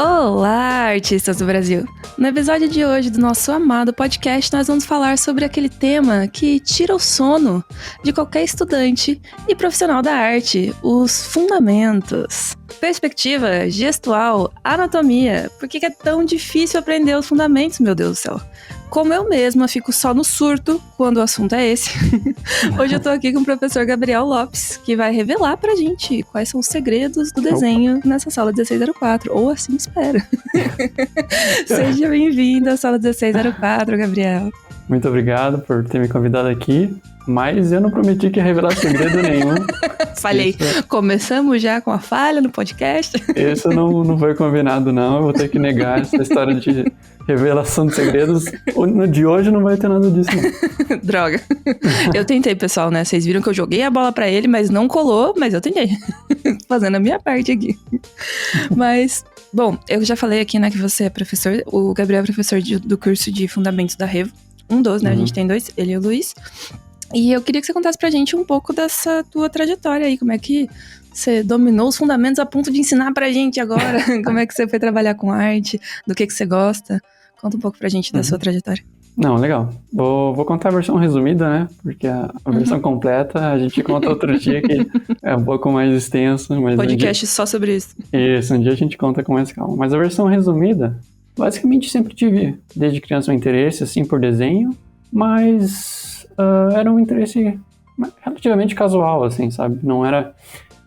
Olá, artistas do Brasil! No episódio de hoje do nosso amado podcast, nós vamos falar sobre aquele tema que tira o sono de qualquer estudante e profissional da arte, os fundamentos. Perspectiva, gestual, anatomia. Por que é tão difícil aprender os fundamentos, meu Deus do céu? Como eu mesma fico só no surto quando o assunto é esse. Hoje eu tô aqui com o professor Gabriel Lopes, que vai revelar pra gente quais são os segredos do desenho nessa sala 1604, ou assim espero. Seja bem-vindo à sala 1604, Gabriel. Muito obrigado por ter me convidado aqui, mas eu não prometi que ia revelar segredo nenhum. Falhei. Começamos já com a falha no podcast. Isso não foi combinado, não. Eu vou ter que negar essa história de revelação de segredos. No de hoje não vai ter nada disso, não. Droga. Eu tentei, pessoal, né? Vocês viram que eu joguei a bola pra ele, mas não colou, mas eu tentei. Fazendo a minha parte aqui. Mas, bom, eu já falei aqui, né, que você é professor. O Gabriel é professor do curso de Fundamentos da Revo. Um dos, né? A gente tem dois, ele e o Luiz. E eu queria que você contasse pra gente um pouco dessa tua trajetória aí. Como é que você dominou os fundamentos a ponto de ensinar pra gente agora? Como é que você foi trabalhar com arte? Do que você gosta? Conta um pouco pra gente da sua trajetória. Não, legal. Vou contar a versão resumida, né? Porque a versão completa a gente conta outro dia, que é um pouco mais extenso. Mas podcast só sobre isso. Isso, um dia a gente conta com mais calma. Mas a versão resumida, basicamente sempre tive, desde criança, um interesse, assim, por desenho, mas era um interesse relativamente casual, assim, sabe? Não era...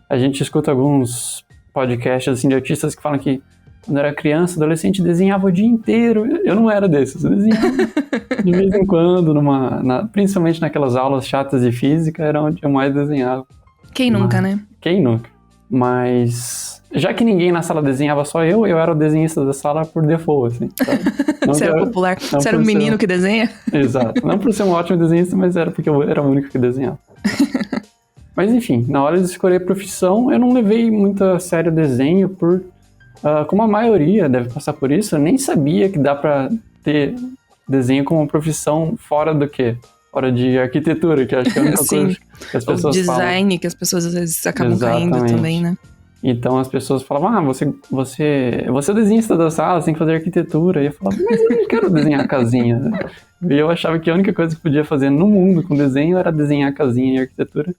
A gente escuta alguns podcasts, assim, de artistas que falam que quando era criança, adolescente, desenhava o dia inteiro. Eu não era desses. Eu desenhava de vez em quando, principalmente naquelas aulas chatas de física, era onde eu mais desenhava. Quem nunca, né? Quem nunca? Mas já que ninguém na sala desenhava, só eu era o desenhista da sala por default, assim. Você era popular. Você era um menino que desenha? Exato. Não por ser um ótimo desenhista, mas era porque eu era o único que desenhava. Mas enfim, na hora de escolher profissão, eu não levei muito a sério o desenho como a maioria deve passar por isso, eu nem sabia que dá pra ter desenho como profissão fora do quê? Fora de arquitetura, que acho que é a única coisa que as pessoas falam. O design, que as pessoas às vezes acabam caindo também, né? Então as pessoas falavam, você é desenhista da sala, você tem que fazer arquitetura. E eu falava, mas eu não quero desenhar casinha. E eu achava que a única coisa que podia fazer no mundo com desenho era desenhar casinha e arquitetura.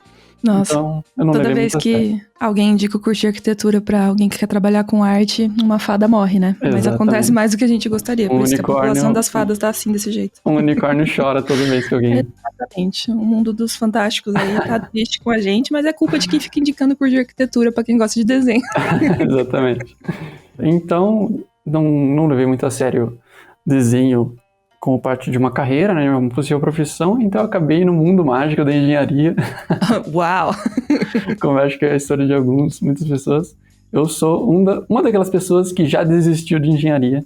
Nossa, então, eu não toda vez que alguém indica o curso de arquitetura pra alguém que quer trabalhar com arte, uma fada morre, né? Exatamente. Mas acontece mais do que a gente gostaria, por isso que a população das fadas tá assim, desse jeito. Um unicórnio chora toda vez que alguém... Exatamente, o mundo dos fantásticos aí tá triste com a gente, mas é culpa de quem fica indicando o curso de arquitetura pra quem gosta de desenho. Exatamente. Então, não levei muito a sério desenho como parte de uma carreira, né, uma possível profissão, então eu acabei no mundo mágico da engenharia. Uau! Como eu acho que é a história de muitas pessoas. Eu sou uma daquelas pessoas que já desistiu de engenharia.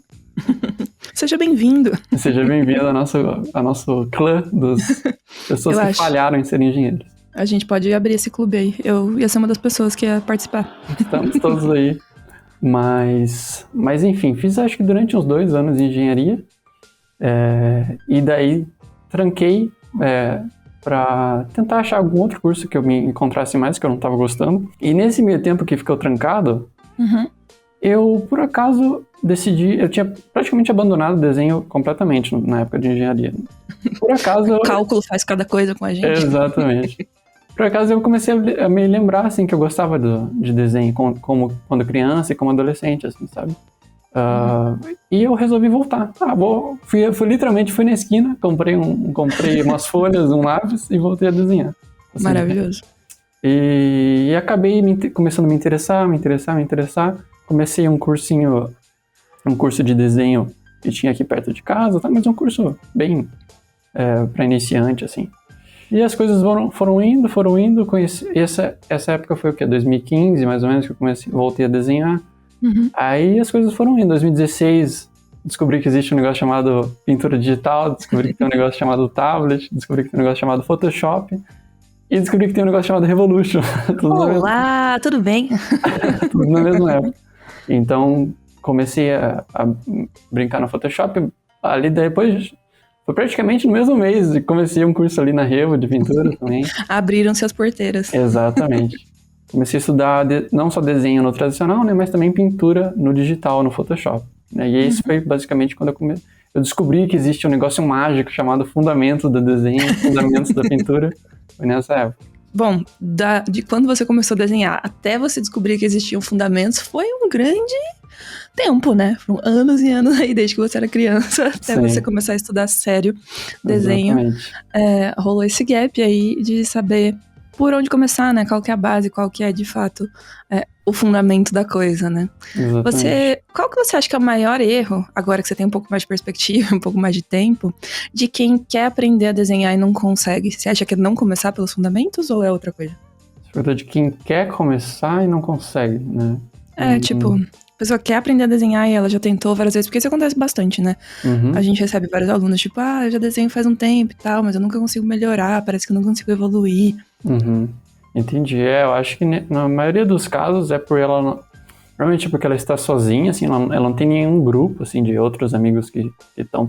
Seja bem-vindo! Seja bem-vindo ao nosso clã das pessoas que falharam em ser engenheiros. A gente pode abrir esse clube aí. Eu ia ser uma das pessoas que ia participar. Estamos todos aí. Mas enfim, fiz acho que durante uns 2 anos de engenharia. E daí tranquei para tentar achar algum outro curso que eu me encontrasse mais, que eu não estava gostando. E nesse meio tempo que ficou trancado, eu por acaso decidi, eu tinha praticamente abandonado o desenho completamente na época de engenharia. Por acaso... O cálculo faz cada coisa com a gente. Exatamente. Por acaso eu comecei a me lembrar assim, que eu gostava de desenho como quando criança e como adolescente, assim, sabe? E eu resolvi voltar. Literalmente fui na esquina, comprei umas folhas, um lápis e voltei a desenhar. Assim, maravilhoso. E acabei começando a me interessar. Comecei um curso de desenho que tinha aqui perto de casa, tá? Mas um curso bem para iniciante, assim. E as coisas foram indo. Essa época foi o quê? 2015, mais ou menos, que eu voltei a desenhar. Aí as coisas foram indo. Em 2016, descobri que existe um negócio chamado pintura digital, descobri que tem um negócio chamado tablet, descobri que tem um negócio chamado Photoshop e descobri que tem um negócio chamado Revolution. Olá, tudo bem? Tudo na mesma época. Então, comecei a brincar no Photoshop. Ali depois, foi praticamente no mesmo mês, comecei um curso ali na Revo de pintura também. Abriram-se as porteiras. Exatamente. comecei a estudar não só desenho no tradicional, né, mas também pintura no digital, no Photoshop. Né? E isso foi basicamente quando eu descobri que existe um negócio mágico chamado fundamentos do desenho, fundamentos da pintura. Foi nessa época. Bom, de quando você começou a desenhar até você descobrir que existiam fundamentos, foi um grande tempo, né? Foram anos e anos aí, desde que você era criança até Sim. você começar a estudar sério desenho. Exatamente. Rolou esse gap aí de saber por onde começar, né? Qual que é a base, qual que é, de fato, o fundamento da coisa, né? Exatamente. Qual que você acha que é o maior erro, agora que você tem um pouco mais de perspectiva, um pouco mais de tempo, de quem quer aprender a desenhar e não consegue? Você acha que é não começar pelos fundamentos ou é outra coisa? É verdade, quem quer começar e não consegue, né? Tipo, a pessoa quer aprender a desenhar e ela já tentou várias vezes, porque isso acontece bastante, né? A gente recebe vários alunos, tipo, eu já desenho faz um tempo e tal, mas eu nunca consigo melhorar, parece que eu não consigo evoluir. Entendi. Eu acho que na maioria dos casos é por ela... Normalmente é porque ela está sozinha, assim, ela não tem nenhum grupo, assim, de outros amigos que estão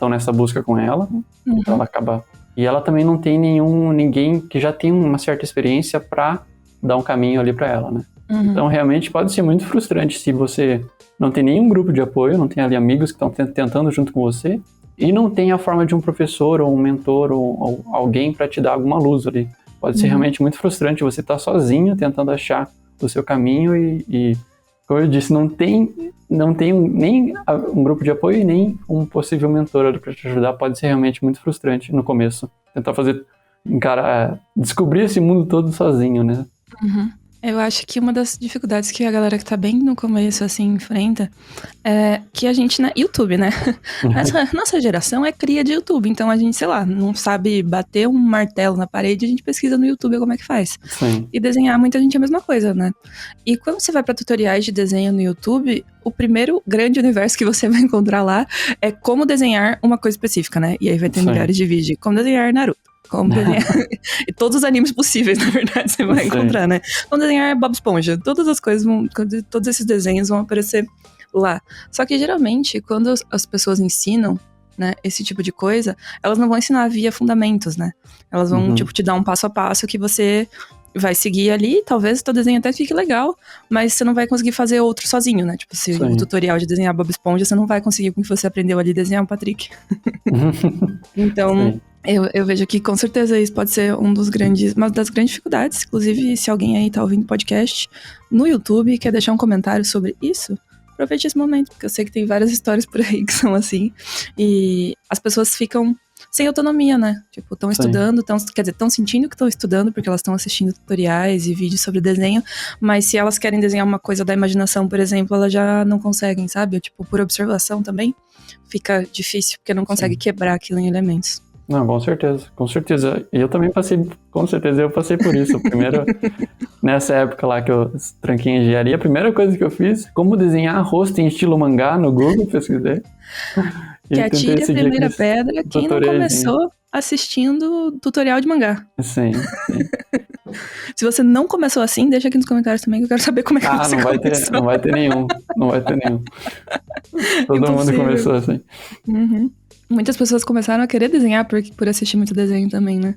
nessa busca com ela. Então ela acaba... E ela também não tem ninguém que já tem uma certa experiência para dar um caminho ali para ela, né? Então realmente pode ser muito frustrante se você não tem nenhum grupo de apoio, não tem ali amigos que estão tentando junto com você e não tem a forma de um professor ou um mentor ou alguém para te dar alguma luz ali. Pode ser realmente muito frustrante você estar sozinho tentando achar o seu caminho e como eu disse, não tem nem um grupo de apoio e nem um possível mentor ali para te ajudar. Pode ser realmente muito frustrante no começo. Tentar descobrir esse mundo todo sozinho, né? Eu acho que uma das dificuldades que a galera que tá bem no começo, assim, enfrenta é que a gente, né, YouTube, né? Nossa geração é cria de YouTube, então a gente, sei lá, não sabe bater um martelo na parede, a gente pesquisa no YouTube como é que faz. Sim. E desenhar, muita gente é a mesma coisa, né? E quando você vai pra tutoriais de desenho no YouTube, o primeiro grande universo que você vai encontrar lá é como desenhar uma coisa específica, né? E aí vai ter milhares de vídeos. Como desenhar Naruto. Como desenhar... e todos os animes possíveis, na verdade, você vai encontrar, né? Como desenhar Bob Esponja. Todas as coisas todos esses desenhos vão aparecer lá. Só que, geralmente, quando as pessoas ensinam, né, esse tipo de coisa, elas não vão ensinar via fundamentos, né? Elas vão, te dar um passo a passo que você vai seguir ali, talvez o teu desenho até fique legal, mas você não vai conseguir fazer outro sozinho, né? Tipo, se o tutorial de desenhar Bob Esponja, você não vai conseguir com o que você aprendeu ali desenhar o Patrick. Então... Eu vejo que com certeza isso pode ser uma das grandes dificuldades. Inclusive, se alguém aí tá ouvindo podcast no YouTube e quer deixar um comentário sobre isso, aproveite esse momento, porque eu sei que tem várias histórias por aí que são assim. E as pessoas ficam sem autonomia, né? Tipo, estão estudando, estão sentindo que estão estudando, porque elas estão assistindo tutoriais e vídeos sobre desenho, mas se elas querem desenhar uma coisa da imaginação, por exemplo, elas já não conseguem, sabe? Tipo, por observação também fica difícil, porque não consegue quebrar aquilo em elementos. Não, com certeza. E eu também passei por isso. Primeiro, nessa época lá que eu tranquei em engenharia, a primeira coisa que eu fiz, como desenhar rosto em estilo mangá no Google, pesquisei. Que atire a primeira pedra quem não começou assistindo tutorial de mangá. Sim. Se você não começou assim, deixa aqui nos comentários também que eu quero saber como é que você começou. Não vai ter nenhum. Todo mundo começou assim. Muitas pessoas começaram a querer desenhar por assistir muito desenho também, né?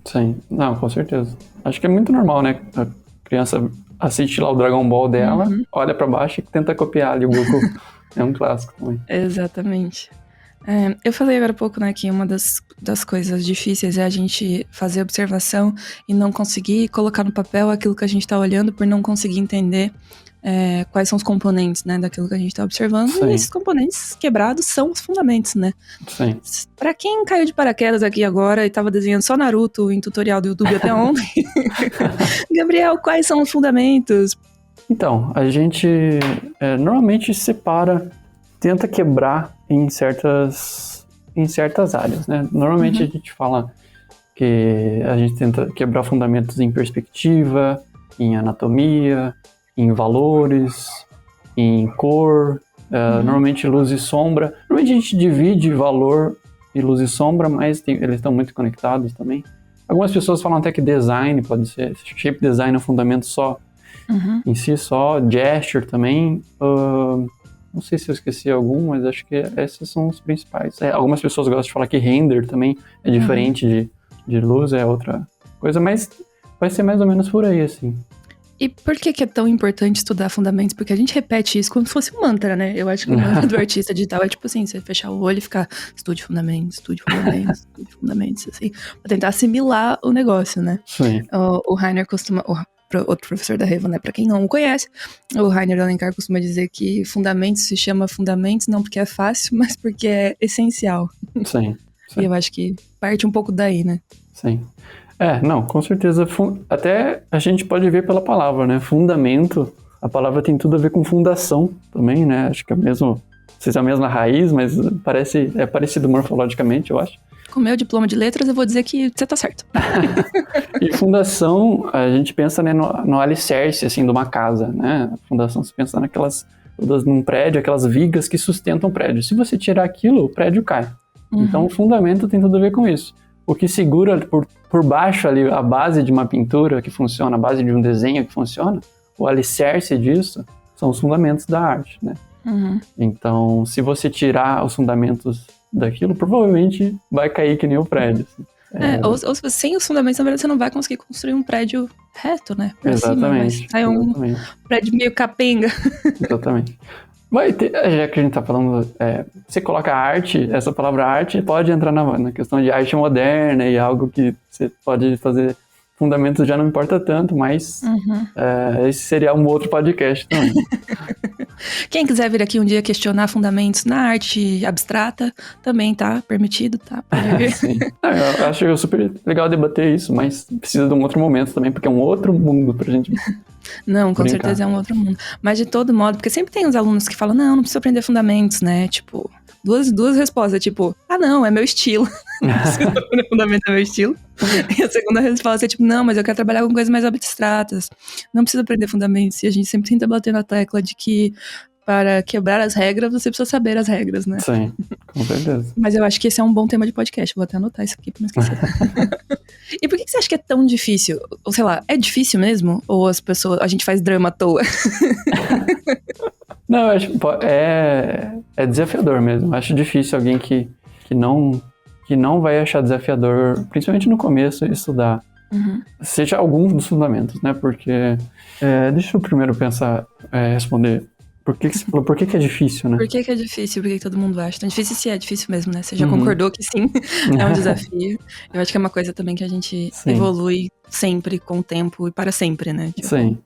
Sim, não, com certeza. Acho que é muito normal, né? A criança assiste lá o Dragon Ball dela, olha pra baixo e tenta copiar ali o Goku. É um clássico também. Exatamente. Eu falei agora há pouco, né, que uma das coisas difíceis é a gente fazer observação e não conseguir colocar no papel aquilo que a gente tá olhando por não conseguir entender quais são os componentes, né, daquilo que a gente tá observando. Sim. E esses componentes quebrados são os fundamentos, né? Sim. Pra quem caiu de paraquedas aqui agora e tava desenhando só Naruto em tutorial do YouTube até ontem, Gabriel, quais são os fundamentos? Então, a gente normalmente tenta quebrar em certas áreas, né? Normalmente a gente fala que a gente tenta quebrar fundamentos em perspectiva, em anatomia, em valores, em cor, normalmente luz e sombra. Normalmente a gente divide valor e luz e sombra, mas eles estão muito conectados também. Algumas pessoas falam até que design pode ser, shape design é um fundamento só, em si só, gesture também. Não sei se eu esqueci algum, mas acho que esses são os principais. Algumas pessoas gostam de falar que render também é diferente de luz, é outra coisa, mas vai ser mais ou menos por aí, assim. E por que é tão importante estudar fundamentos? Porque a gente repete isso como se fosse um mantra, né? Eu acho que o mantra do artista digital é tipo assim, você fechar o olho e ficar estude fundamentos, estude fundamentos, estude fundamentos, assim, pra tentar assimilar o negócio, né? Sim. O Rainer costuma... outro professor da Revo, né? Pra quem não o conhece, o Rainer Alencar costuma dizer que fundamentos se chama fundamentos não porque é fácil, mas porque é essencial. Sim. E eu acho que parte um pouco daí, né? Sim. Não, com certeza. Até a gente pode ver pela palavra, né? Fundamento, a palavra tem tudo a ver com fundação também, né? Acho que é mesmo, não sei se é a mesma raiz, mas é parecido morfologicamente, eu acho. Com o meu diploma de letras, eu vou dizer que você tá certo. E fundação, a gente pensa, né, no alicerce, assim, de uma casa, né? A fundação, você pensa num prédio, aquelas vigas que sustentam o prédio. Se você tirar aquilo, o prédio cai. Então, o fundamento tem tudo a ver com isso. O que segura por baixo ali a base de uma pintura que funciona, a base de um desenho que funciona, o alicerce disso são os fundamentos da arte, né? Então, se você tirar os fundamentos daquilo, provavelmente vai cair que nem o prédio. Assim. Ou sem os fundamentos, na verdade, você não vai conseguir construir um prédio reto, né? Pra Exatamente. Cima, mas sai um prédio meio capenga. Exatamente. Já que a gente tá falando, você coloca arte, essa palavra arte pode entrar na questão de arte moderna e algo que você pode fazer, fundamentos já não importa tanto, mas esse seria um outro podcast também. Quem quiser vir aqui um dia questionar fundamentos na arte abstrata, também tá permitido, tá? Pode vir. Sim. Eu acho super legal debater isso, mas precisa de um outro momento também, porque é um outro mundo pra gente Não, com certeza é um outro mundo. Mas de todo modo, porque sempre tem uns alunos que falam, não precisa aprender fundamentos, né? Tipo, duas respostas, tipo, não, é meu estilo. Não precisa aprender fundamentos, é meu estilo. E a segunda resposta é tipo, não, mas eu quero trabalhar com coisas mais abstratas. Não precisa aprender fundamentos. E a gente sempre tenta bater na tecla de que para quebrar as regras, você precisa saber as regras, né? Sim, com certeza. Mas eu acho que esse é um bom tema de podcast. Vou até anotar isso aqui pra não esquecer. E por que você acha que é tão difícil? Ou sei lá, é difícil mesmo? Ou a gente faz drama à toa? Não, eu acho que é desafiador mesmo. Eu acho difícil alguém que não vai achar desafiador, principalmente no começo, estudar. Seja alguns dos fundamentos, né? Porque, deixa eu primeiro responder. Por que é difícil, né? Por que é difícil? Por que todo mundo acha tão difícil? Se é difícil mesmo, né? Você já concordou que sim, é um desafio. Eu acho que é uma coisa também que a gente evolui sempre com o tempo e para sempre, né? Tipo... Sim.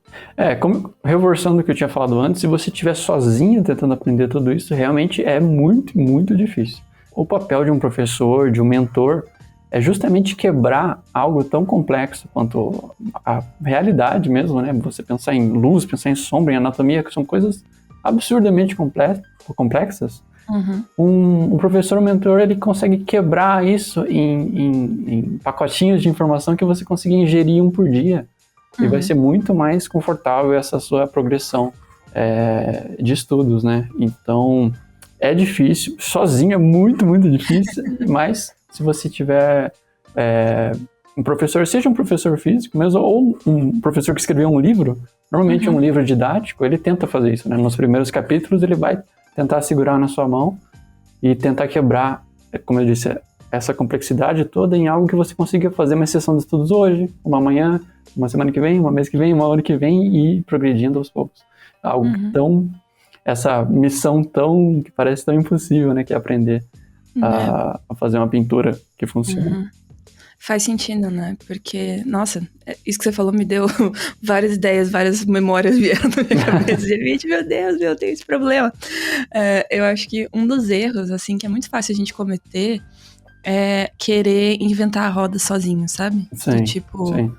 Reforçando o que eu tinha falado antes, se você estiver sozinho tentando aprender tudo isso, realmente é muito, muito difícil. O papel de um professor, de um mentor, é justamente quebrar algo tão complexo quanto a realidade mesmo, né? Você pensar em luz, pensar em sombra, em anatomia, que são coisas absurdamente complexas. Um professor, um mentor, ele consegue quebrar isso em pacotinhos de informação que você consiga ingerir um por dia. E vai ser muito mais confortável essa sua progressão de estudos, né? Então, é difícil. Sozinho é muito, muito difícil. Mas, se você tiver um professor, seja um professor físico mesmo, ou um professor que escreveu um livro, normalmente um livro didático, ele tenta fazer isso, né? Nos primeiros capítulos, ele vai tentar segurar na sua mão e tentar quebrar, como eu disse, essa complexidade toda em algo que você consiga fazer uma sessão de estudos hoje, uma amanhã, uma semana que vem, uma mês que vem, uma hora que vem e ir progredindo aos poucos. Algo essa missão que parece tão impossível, né? Que é aprender a fazer uma pintura que funcione. Faz sentido, né? Porque, nossa, isso que você falou me deu várias ideias, várias memórias vieram na minha cabeça. Gente, meu Deus, eu tenho esse problema. Eu acho que um dos erros, assim, que é muito fácil a gente cometer é querer inventar a roda sozinho, sabe? Sim,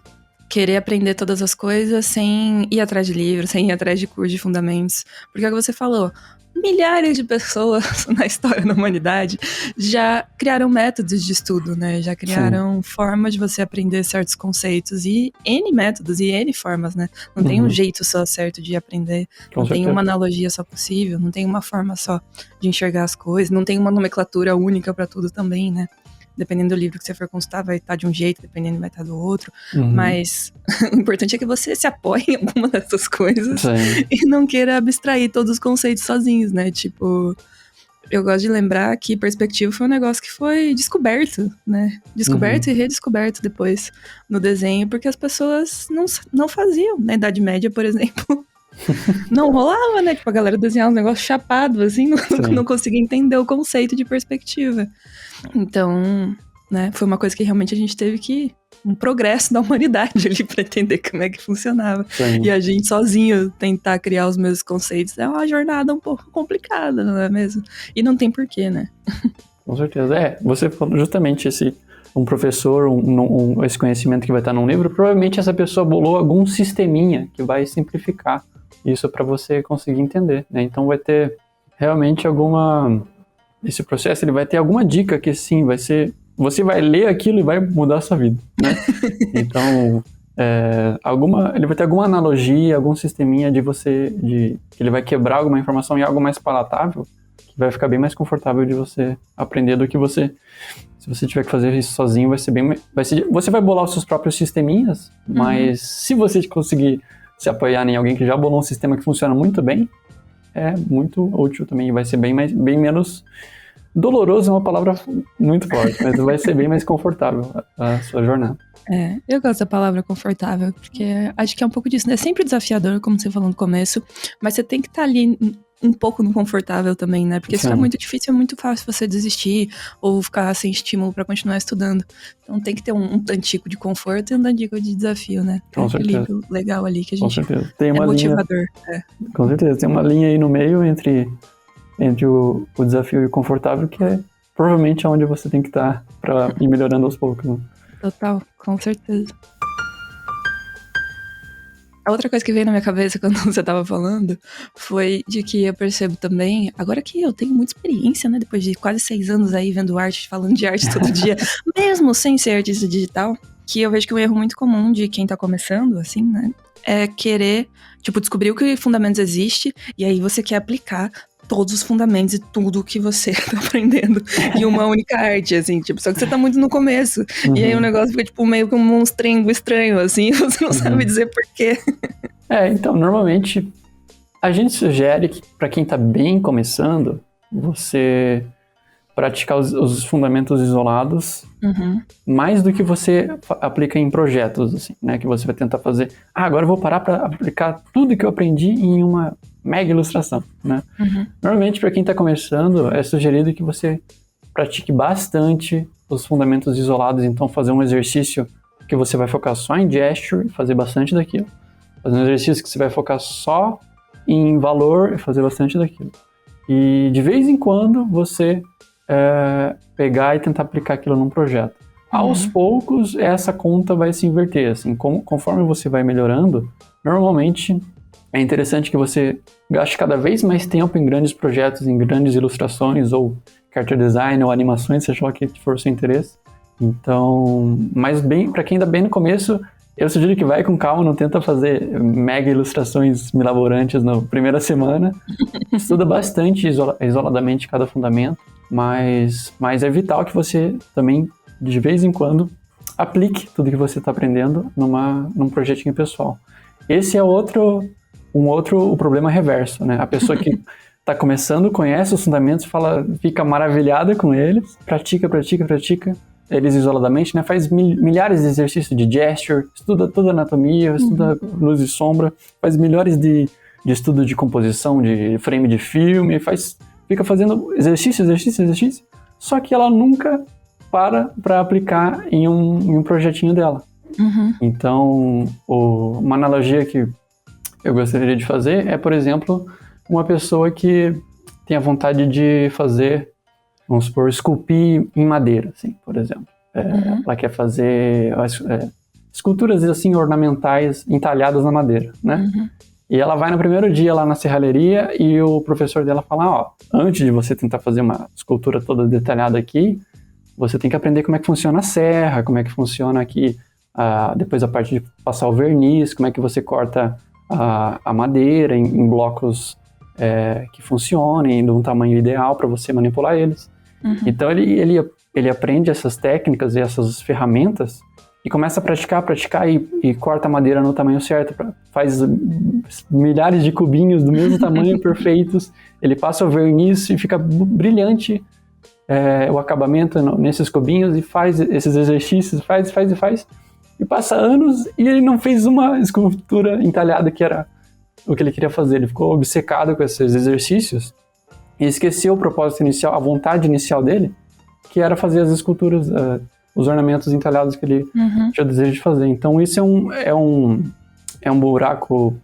querer aprender todas as coisas sem ir atrás de livros, sem ir atrás de curso de fundamentos. Porque é o que você falou, milhares de pessoas na história da humanidade já criaram métodos de estudo, né? Já criaram formas de você aprender certos conceitos e N métodos e N formas, né? Não tem um jeito só certo de aprender, não tem uma analogia só possível, não tem uma forma só de enxergar as coisas, não tem uma nomenclatura única para tudo também, né? Dependendo do livro que você for consultar, vai estar de um jeito, dependendo vai estar do outro. Mas o importante é que você se apoie em alguma dessas coisas e não queira abstrair todos os conceitos sozinhos, né? Tipo, Eu gosto de lembrar que perspectiva foi um negócio que foi descoberto, né? Descoberto e redescoberto depois no desenho, porque as pessoas não faziam. Na Idade Média, por exemplo, não rolava, né? Tipo, a galera desenhava um negócio chapado, assim, não conseguia entender o conceito de perspectiva. Então, né, foi uma coisa que realmente a gente teve que... um progresso da humanidade ali pra entender como é que funcionava. Sim. E a gente sozinho tentar criar os mesmos conceitos é uma jornada um pouco complicada, não é mesmo? E não tem porquê, né? Com certeza. Você falou justamente um professor, esse conhecimento que vai estar num livro, provavelmente essa pessoa bolou algum sisteminha que vai simplificar isso para você conseguir entender, né? Então vai ter realmente esse processo, ele vai ter alguma dica que sim, vai ser... Você vai ler aquilo e vai mudar a sua vida, né? Então, ele vai ter alguma analogia, algum sisteminha que ele vai quebrar alguma informação em algo mais palatável, que vai ficar bem mais confortável de você aprender do que se você tiver que fazer isso sozinho, você vai bolar os seus próprios sisteminhas, mas se você conseguir se apoiar em alguém que já bolou um sistema que funciona muito bem, é muito útil também, vai ser bem menos... Doloroso é uma palavra muito forte, mas vai ser bem mais confortável a sua jornada. Eu gosto da palavra confortável, porque acho que é um pouco disso, né? É sempre desafiador, como você falou no começo, mas você tem que estar ali um pouco no confortável também, né? Porque se for muito difícil, é muito fácil você desistir ou ficar sem estímulo pra continuar estudando. Então tem que ter um tantico de conforto e um tantico de desafio, né? Tem um equilíbrio legal ali que a gente... Com certeza. Tem uma motivador. Com certeza. Tem uma linha aí no meio entre o desafio e o confortável, que é provavelmente onde você tem que estar para ir melhorando aos poucos. Né? Total, com certeza. A outra coisa que veio na minha cabeça quando você tava falando foi de que eu percebo também, agora que eu tenho muita experiência, né, depois de quase 6 anos aí vendo arte, falando de arte todo dia, mesmo sem ser artista digital, que eu vejo que um erro muito comum de quem tá começando, assim, né, é querer, tipo, descobrir o que fundamentos existe e aí você quer aplicar todos os fundamentos e tudo que você tá aprendendo em uma única arte, assim, tipo, só que você tá muito no começo, e aí o negócio fica, tipo, meio que um monstrengo estranho, assim, você não sabe dizer por quê. Então, normalmente, a gente sugere que, pra quem tá bem começando, você praticar os fundamentos isolados, mais do que você aplica em projetos, assim, né, que você vai tentar fazer, agora eu vou parar pra aplicar tudo que eu aprendi em uma mega ilustração, né? Normalmente, para quem está começando, é sugerido que você pratique bastante os fundamentos isolados, então fazer um exercício que você vai focar só em gesture e fazer bastante daquilo. Fazer um exercício que você vai focar só em valor e fazer bastante daquilo. E de vez em quando você pegar e tentar aplicar aquilo num projeto. Aos poucos, essa conta vai se inverter, assim, conforme você vai melhorando, normalmente é interessante que você gaste cada vez mais tempo em grandes projetos, em grandes ilustrações, ou character design, ou animações, seja lá o que for o seu interesse. Então, mas para quem está bem no começo, eu sugiro que vai com calma, não tenta fazer mega ilustrações milaborantes na primeira semana. Estuda bastante isoladamente cada fundamento, mas é vital que você também, de vez em quando, aplique tudo que você está aprendendo num projetinho pessoal. Esse é o problema reverso, né? A pessoa que está começando, conhece os fundamentos, fica maravilhada com eles, pratica eles isoladamente, né? Faz milhares de exercícios de gesture, estuda toda a anatomia, estuda luz e sombra, faz milhares de estudo de composição, de frame de filme, fica fazendo exercício, só que ela nunca para aplicar em um projetinho dela. Então, uma analogia que eu gostaria de fazer é, por exemplo, uma pessoa que tem a vontade de fazer, vamos supor, esculpir em madeira, assim, por exemplo. Ela quer fazer esculturas assim, ornamentais entalhadas na madeira, né? E ela vai no primeiro dia lá na serralheria e o professor dela fala, antes de você tentar fazer uma escultura toda detalhada aqui, você tem que aprender como é que funciona a serra, como é que funciona aqui, depois a parte de passar o verniz, como é que você corta a madeira em blocos que funcionem, de um tamanho ideal para você manipular eles. Então ele aprende essas técnicas e essas ferramentas e começa a praticar e corta a madeira no tamanho certo, faz milhares de cubinhos do mesmo tamanho, perfeitos, ele passa o verniz e fica brilhante o acabamento nesses cubinhos e faz esses exercícios, faz, e passa anos e ele não fez uma escultura entalhada que era o que ele queria fazer, ele ficou obcecado com esses exercícios e esqueceu o propósito inicial, a vontade inicial dele, que era fazer as esculturas, os ornamentos entalhados que ele tinha desejo de fazer. Então isso é um buraco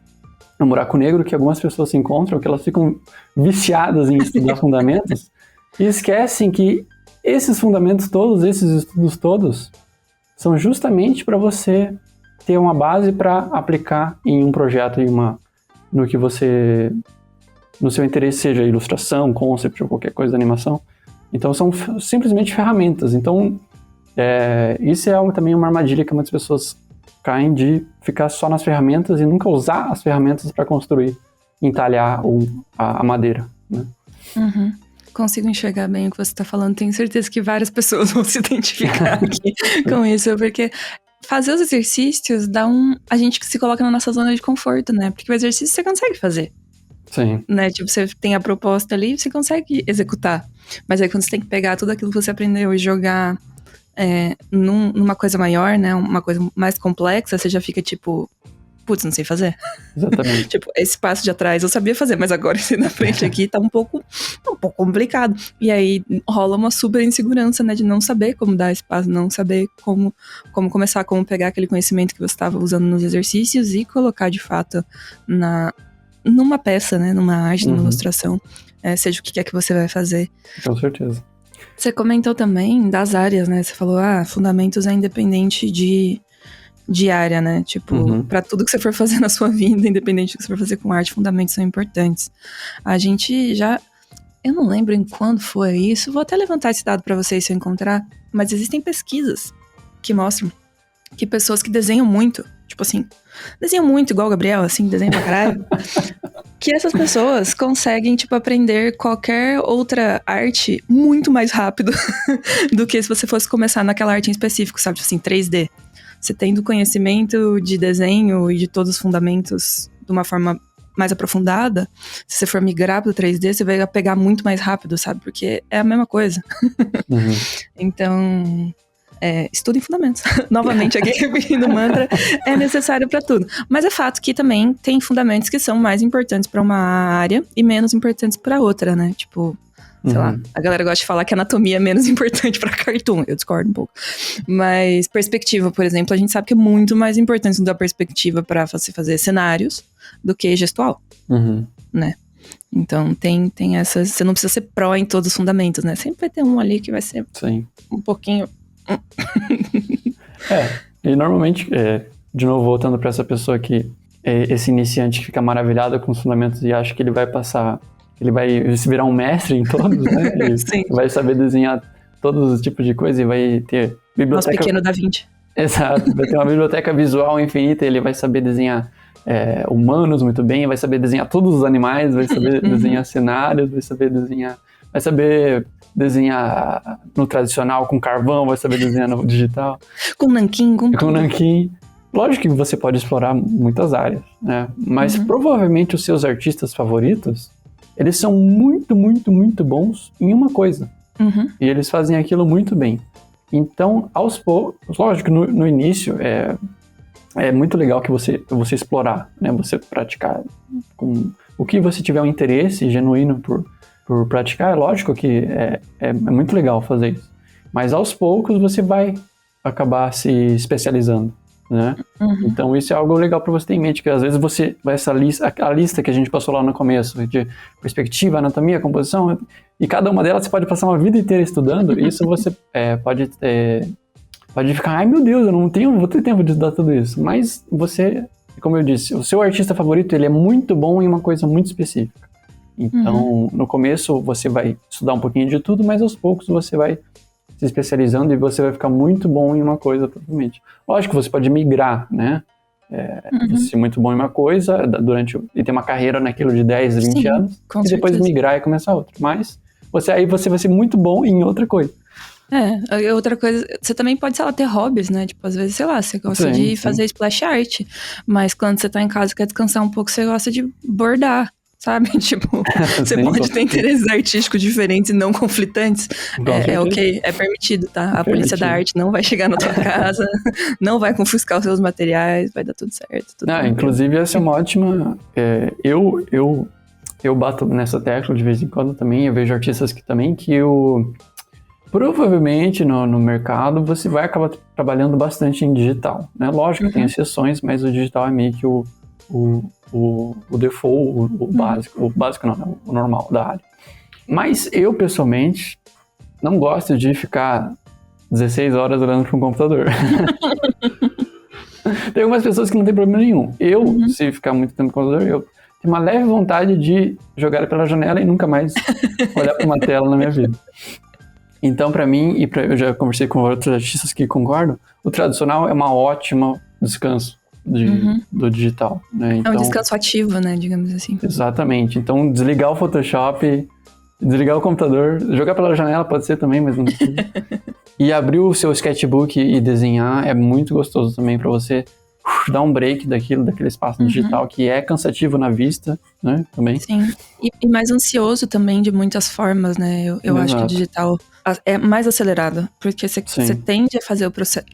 negro que algumas pessoas se encontram, que elas ficam viciadas em estudar fundamentos e esquecem que esses fundamentos todos, esses estudos todos, são justamente para você ter uma base para aplicar em um projeto, no seu interesse, seja ilustração, concept ou qualquer coisa de animação. Então são simplesmente ferramentas. Então isso é também uma armadilha que muitas pessoas caem, de ficar só nas ferramentas e nunca usar as ferramentas para construir, entalhar a madeira, né? Consigo enxergar bem o que você está falando. Tenho certeza que várias pessoas vão se identificar aqui com isso, porque fazer os exercícios a gente se coloca na nossa zona de conforto, né? Porque o exercício você consegue fazer. Sim. Né? Tipo, você tem a proposta ali, você consegue executar. Mas aí quando você tem que pegar tudo aquilo que você aprendeu e jogar numa coisa maior, né? Uma coisa mais complexa, você já fica tipo, putz, não sei fazer. Exatamente. Tipo, esse passo de atrás eu sabia fazer, mas agora esse na frente aqui tá um pouco complicado. E aí rola uma super insegurança, né? De não saber como dar esse passo, não saber como começar, como pegar aquele conhecimento que você estava usando nos exercícios e colocar de fato numa peça, né? Numa arte, numa ilustração. Seja o que quer que você vai fazer. Com certeza. Você comentou também das áreas, né? Você falou, fundamentos é independente de área, né? Tipo, pra tudo que você for fazer na sua vida, independente do que você for fazer com arte, fundamentos são importantes. A gente eu não lembro em quando foi isso, vou até levantar esse dado pra vocês se eu encontrar, mas existem pesquisas que mostram que pessoas que desenham muito, tipo assim, desenham muito igual o Gabriel, assim, desenha pra caralho, que essas pessoas conseguem, tipo, aprender qualquer outra arte muito mais rápido do que se você fosse começar naquela arte em específico, sabe? Tipo assim, 3D. Você tendo conhecimento de desenho e de todos os fundamentos de uma forma mais aprofundada, se você for migrar pro 3D, você vai pegar muito mais rápido, sabe? Porque é a mesma coisa. Então, estudem fundamentos. Novamente, aqui repetindo o mantra, é necessário para tudo. Mas é fato que também tem fundamentos que são mais importantes para uma área e menos importantes para outra, né? Tipo, sei lá, a galera gosta de falar que anatomia é menos importante pra cartoon. Eu discordo um pouco. Mas perspectiva, por exemplo, a gente sabe que é muito mais importante estudar perspectiva pra você fazer cenários do que gestual, né? Então tem essas... Você não precisa ser pró em todos os fundamentos, né? Sempre vai ter um ali que vai ser um pouquinho... E normalmente, de novo, voltando pra essa pessoa que esse iniciante que fica maravilhado com os fundamentos e acha que ele vai passar... Ele vai se virar um mestre em todos, né? Ele vai saber desenhar todos os tipos de coisa e vai ter biblioteca... Nosso pequeno Da Vinci. Exato, vai ter uma biblioteca visual infinita, ele vai saber desenhar humanos muito bem, vai saber desenhar todos os animais, vai saber desenhar cenários, vai saber desenhar no tradicional com carvão, vai saber desenhar no digital. Com nanquim, com nanquim. Lógico que você pode explorar muitas áreas, né? Mas provavelmente os seus artistas favoritos, eles são muito, muito, muito bons em uma coisa. E eles fazem aquilo muito bem. Então, aos poucos, lógico, no início é muito legal que você explorar, né? Você praticar com o que você tiver um interesse genuíno por praticar. É lógico que é muito legal fazer isso. Mas aos poucos você vai acabar se especializando, né? Então isso é algo legal para você ter em mente, que às vezes a lista que a gente passou lá no começo, de perspectiva, anatomia, composição, e cada uma delas você pode passar uma vida inteira estudando, isso você pode ficar, ai meu Deus, eu não vou ter tempo de estudar tudo isso, mas você, como eu disse, o seu artista favorito, ele é muito bom em uma coisa muito específica. Então, no começo você vai estudar um pouquinho de tudo, mas aos poucos você vai se especializando e você vai ficar muito bom em uma coisa, provavelmente. Lógico que você pode migrar, né? Você ser muito bom em uma coisa e ter uma carreira naquilo de 10, 20 anos, e depois migrar e começar outra. Mas você vai ser muito bom em outra coisa. Outra coisa, você também pode, sei lá, ter hobbies, né? Tipo, às vezes, sei lá, você gosta de fazer splash art, mas quando você tá em casa e quer descansar um pouco, você gosta de bordar, sabe? Tipo, você pode ter interesses artísticos diferentes e não conflitantes. É ok, é permitido, tá? A polícia da arte não vai chegar na tua casa, não vai confiscar os seus materiais, vai dar tudo certo. Inclusive, essa é uma ótima... Eu bato nessa tecla de vez em quando também, eu vejo artistas que provavelmente no mercado você vai acabar trabalhando bastante em digital, né? Lógico que tem exceções, mas o digital é meio que o default, o básico. O básico não, o normal da área. Mas eu, pessoalmente, não gosto de ficar 16 horas olhando para um computador. Tem algumas pessoas que não tem problema nenhum. Se ficar muito tempo no computador, eu tenho uma leve vontade de jogar pela janela e nunca mais olhar para uma tela na minha vida. Então, para mim, eu já conversei com outros artistas que concordam, o tradicional é uma ótima descanso do digital, né? Então, é um descanso ativo, né, digamos assim. Exatamente. Então, desligar o Photoshop, desligar o computador, jogar pela janela pode ser também, mas não precisa. E abrir o seu sketchbook e desenhar é muito gostoso também para você dar um break daquele espaço digital que é cansativo na vista, né, também. Sim, e mais ansioso também de muitas formas, né, eu acho que o digital é mais acelerado, porque você tende a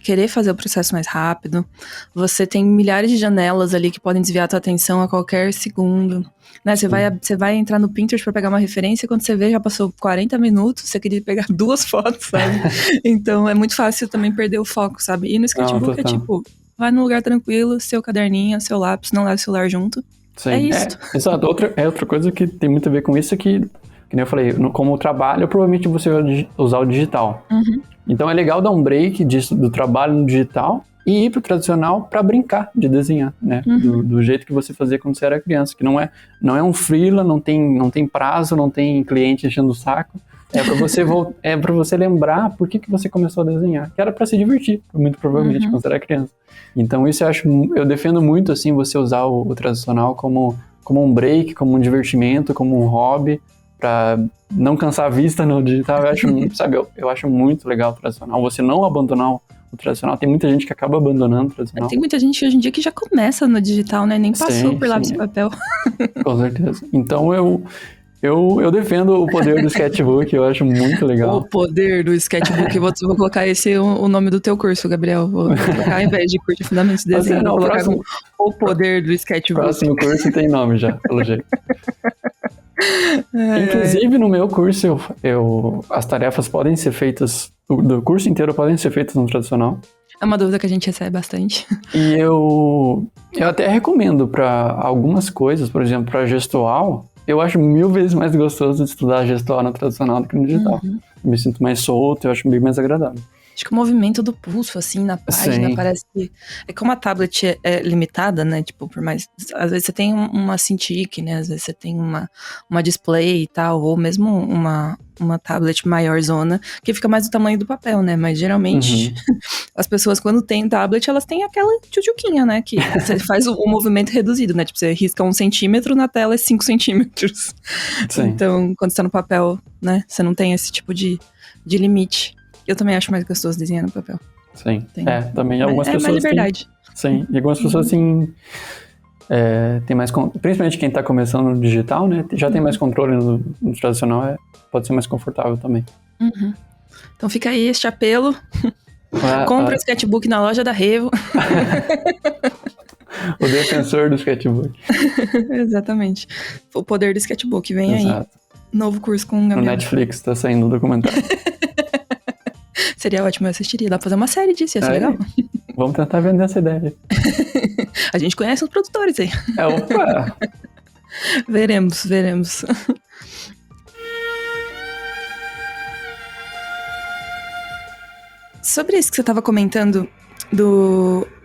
querer fazer o processo mais rápido, você tem milhares de janelas ali que podem desviar a tua atenção a qualquer segundo, né, você vai entrar no Pinterest pra pegar uma referência, quando você vê já passou 40 minutos, você queria pegar 2 fotos, sabe? Então é muito fácil também perder o foco, sabe? E no sketchbook é tipo, vai num lugar tranquilo, seu caderninho, seu lápis, não leva o celular junto. Sim. É isso. Exato. Outra coisa que tem muito a ver com isso é que nem eu falei, como trabalho, provavelmente você vai usar o digital. Então é legal dar um break do trabalho no digital e ir pro tradicional para brincar de desenhar, né? Do jeito que você fazia quando você era criança, que não é um freela, não tem prazo, não tem cliente enchendo o saco. É pra você lembrar por que você começou a desenhar. Que era pra se divertir, muito provavelmente, quando você era criança. Então isso eu defendo muito, assim, você usar o tradicional como um break, como um divertimento, como um hobby, pra não cansar a vista no digital. Eu acho muito legal o tradicional. Você não abandonar o tradicional. Tem muita gente que acaba abandonando o tradicional. Tem muita gente hoje em dia que já começa no digital, né? Nem passou por lápis e papel. Com certeza. Então eu defendo o poder do sketchbook, eu acho muito legal. O poder do sketchbook. Vou colocar esse o nome do teu curso, Gabriel. Vou colocar, ao invés de curso de fundamentos de desenho, vou colocar o poder do sketchbook. O próximo curso tem nome já, pelo jeito. Inclusive, no meu curso, as tarefas podem ser feitas, do curso inteiro podem ser feitas no tradicional. É uma dúvida que a gente recebe bastante. E eu até recomendo para algumas coisas, por exemplo, para gestual, eu acho 1000 vezes mais gostoso de estudar gestual no tradicional do que no digital. Eu me sinto mais solto, eu acho bem mais agradável. Acho que o movimento do pulso, assim, na página, parece que... É como a tablet é limitada, né? Tipo, por mais... Às vezes você tem uma Cintiq, né? Às vezes você tem uma display e tal, ou mesmo uma tablet maiorzona, que fica mais do tamanho do papel, né? Mas geralmente, as pessoas, quando tem tablet, elas têm aquela tchutchuquinha, né? Que você faz o movimento reduzido, né? Tipo, você risca 1 centímetro, na tela é 5 centímetros. Sim. Então, quando você tá no papel, né? Você não tem esse tipo de limite. Eu também acho mais gostoso desenhar no papel. Sim. Também algumas pessoas. É mais liberdade. Sim. E algumas pessoas, assim. Tem mais. Principalmente quem tá começando no digital, né? Já tem mais controle no tradicional, pode ser mais confortável também. Então fica aí este apelo. Compra o sketchbook na loja da Revo. O defensor do sketchbook. Exatamente. O poder do sketchbook. Vem aí. Novo curso com o Gabriel. No Netflix tá saindo o documentário. Seria ótimo, eu assistiria. Dá pra fazer uma série disso, ia ser legal. Vamos tentar vender essa ideia. A gente conhece os produtores aí. Opa! Veremos. Sobre isso que você estava comentando,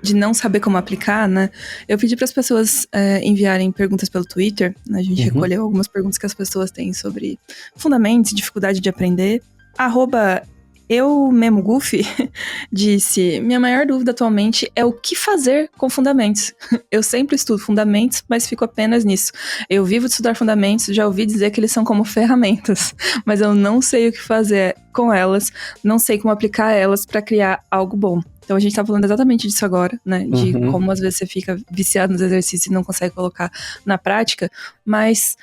de não saber como aplicar, né? Eu pedi para as pessoas enviarem perguntas pelo Twitter. A gente recolheu algumas perguntas que as pessoas têm sobre fundamentos, dificuldade de aprender. Eu mesmo, Goofy, disse: minha maior dúvida atualmente é o que fazer com fundamentos. Eu sempre estudo fundamentos, mas fico apenas nisso. Eu vivo de estudar fundamentos, já ouvi dizer que eles são como ferramentas, mas eu não sei o que fazer com elas, não sei como aplicar elas para criar algo bom. Então a gente tá falando exatamente disso agora, né? De como às vezes você fica viciado nos exercícios e não consegue colocar na prática, mas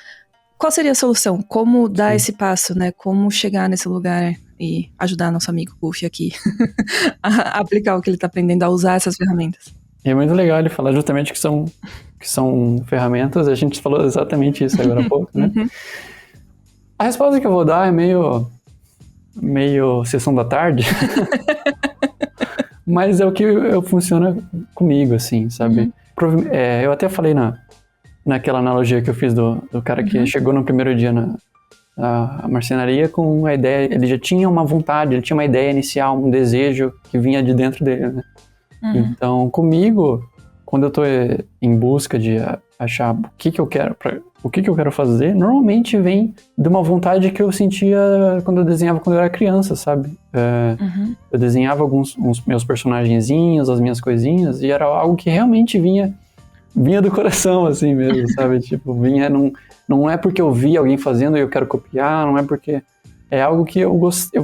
qual seria a solução? Como dar esse passo, né? Como chegar nesse lugar e ajudar nosso amigo Goofy aqui a aplicar o que ele tá aprendendo, a usar essas ferramentas. E é muito legal ele falar justamente que são ferramentas, a gente falou exatamente isso agora há pouco, né? A resposta que eu vou dar é meio sessão da tarde, mas é o que funciona comigo, assim, sabe? Eu até falei naquela analogia que eu fiz do cara que chegou no primeiro dia na marcenaria com a ideia, ele já tinha uma vontade, ele tinha uma ideia inicial, um desejo que vinha de dentro dele, né? Então, comigo, quando eu tô em busca de achar o que eu quero fazer, normalmente vem de uma vontade que eu sentia quando eu desenhava quando eu era criança, sabe? Eu desenhava uns meus personagenzinhos, as minhas coisinhas, e era algo que realmente vinha do coração, assim mesmo, sabe? Tipo, não é porque eu vi alguém fazendo e eu quero copiar, não é porque... É algo que eu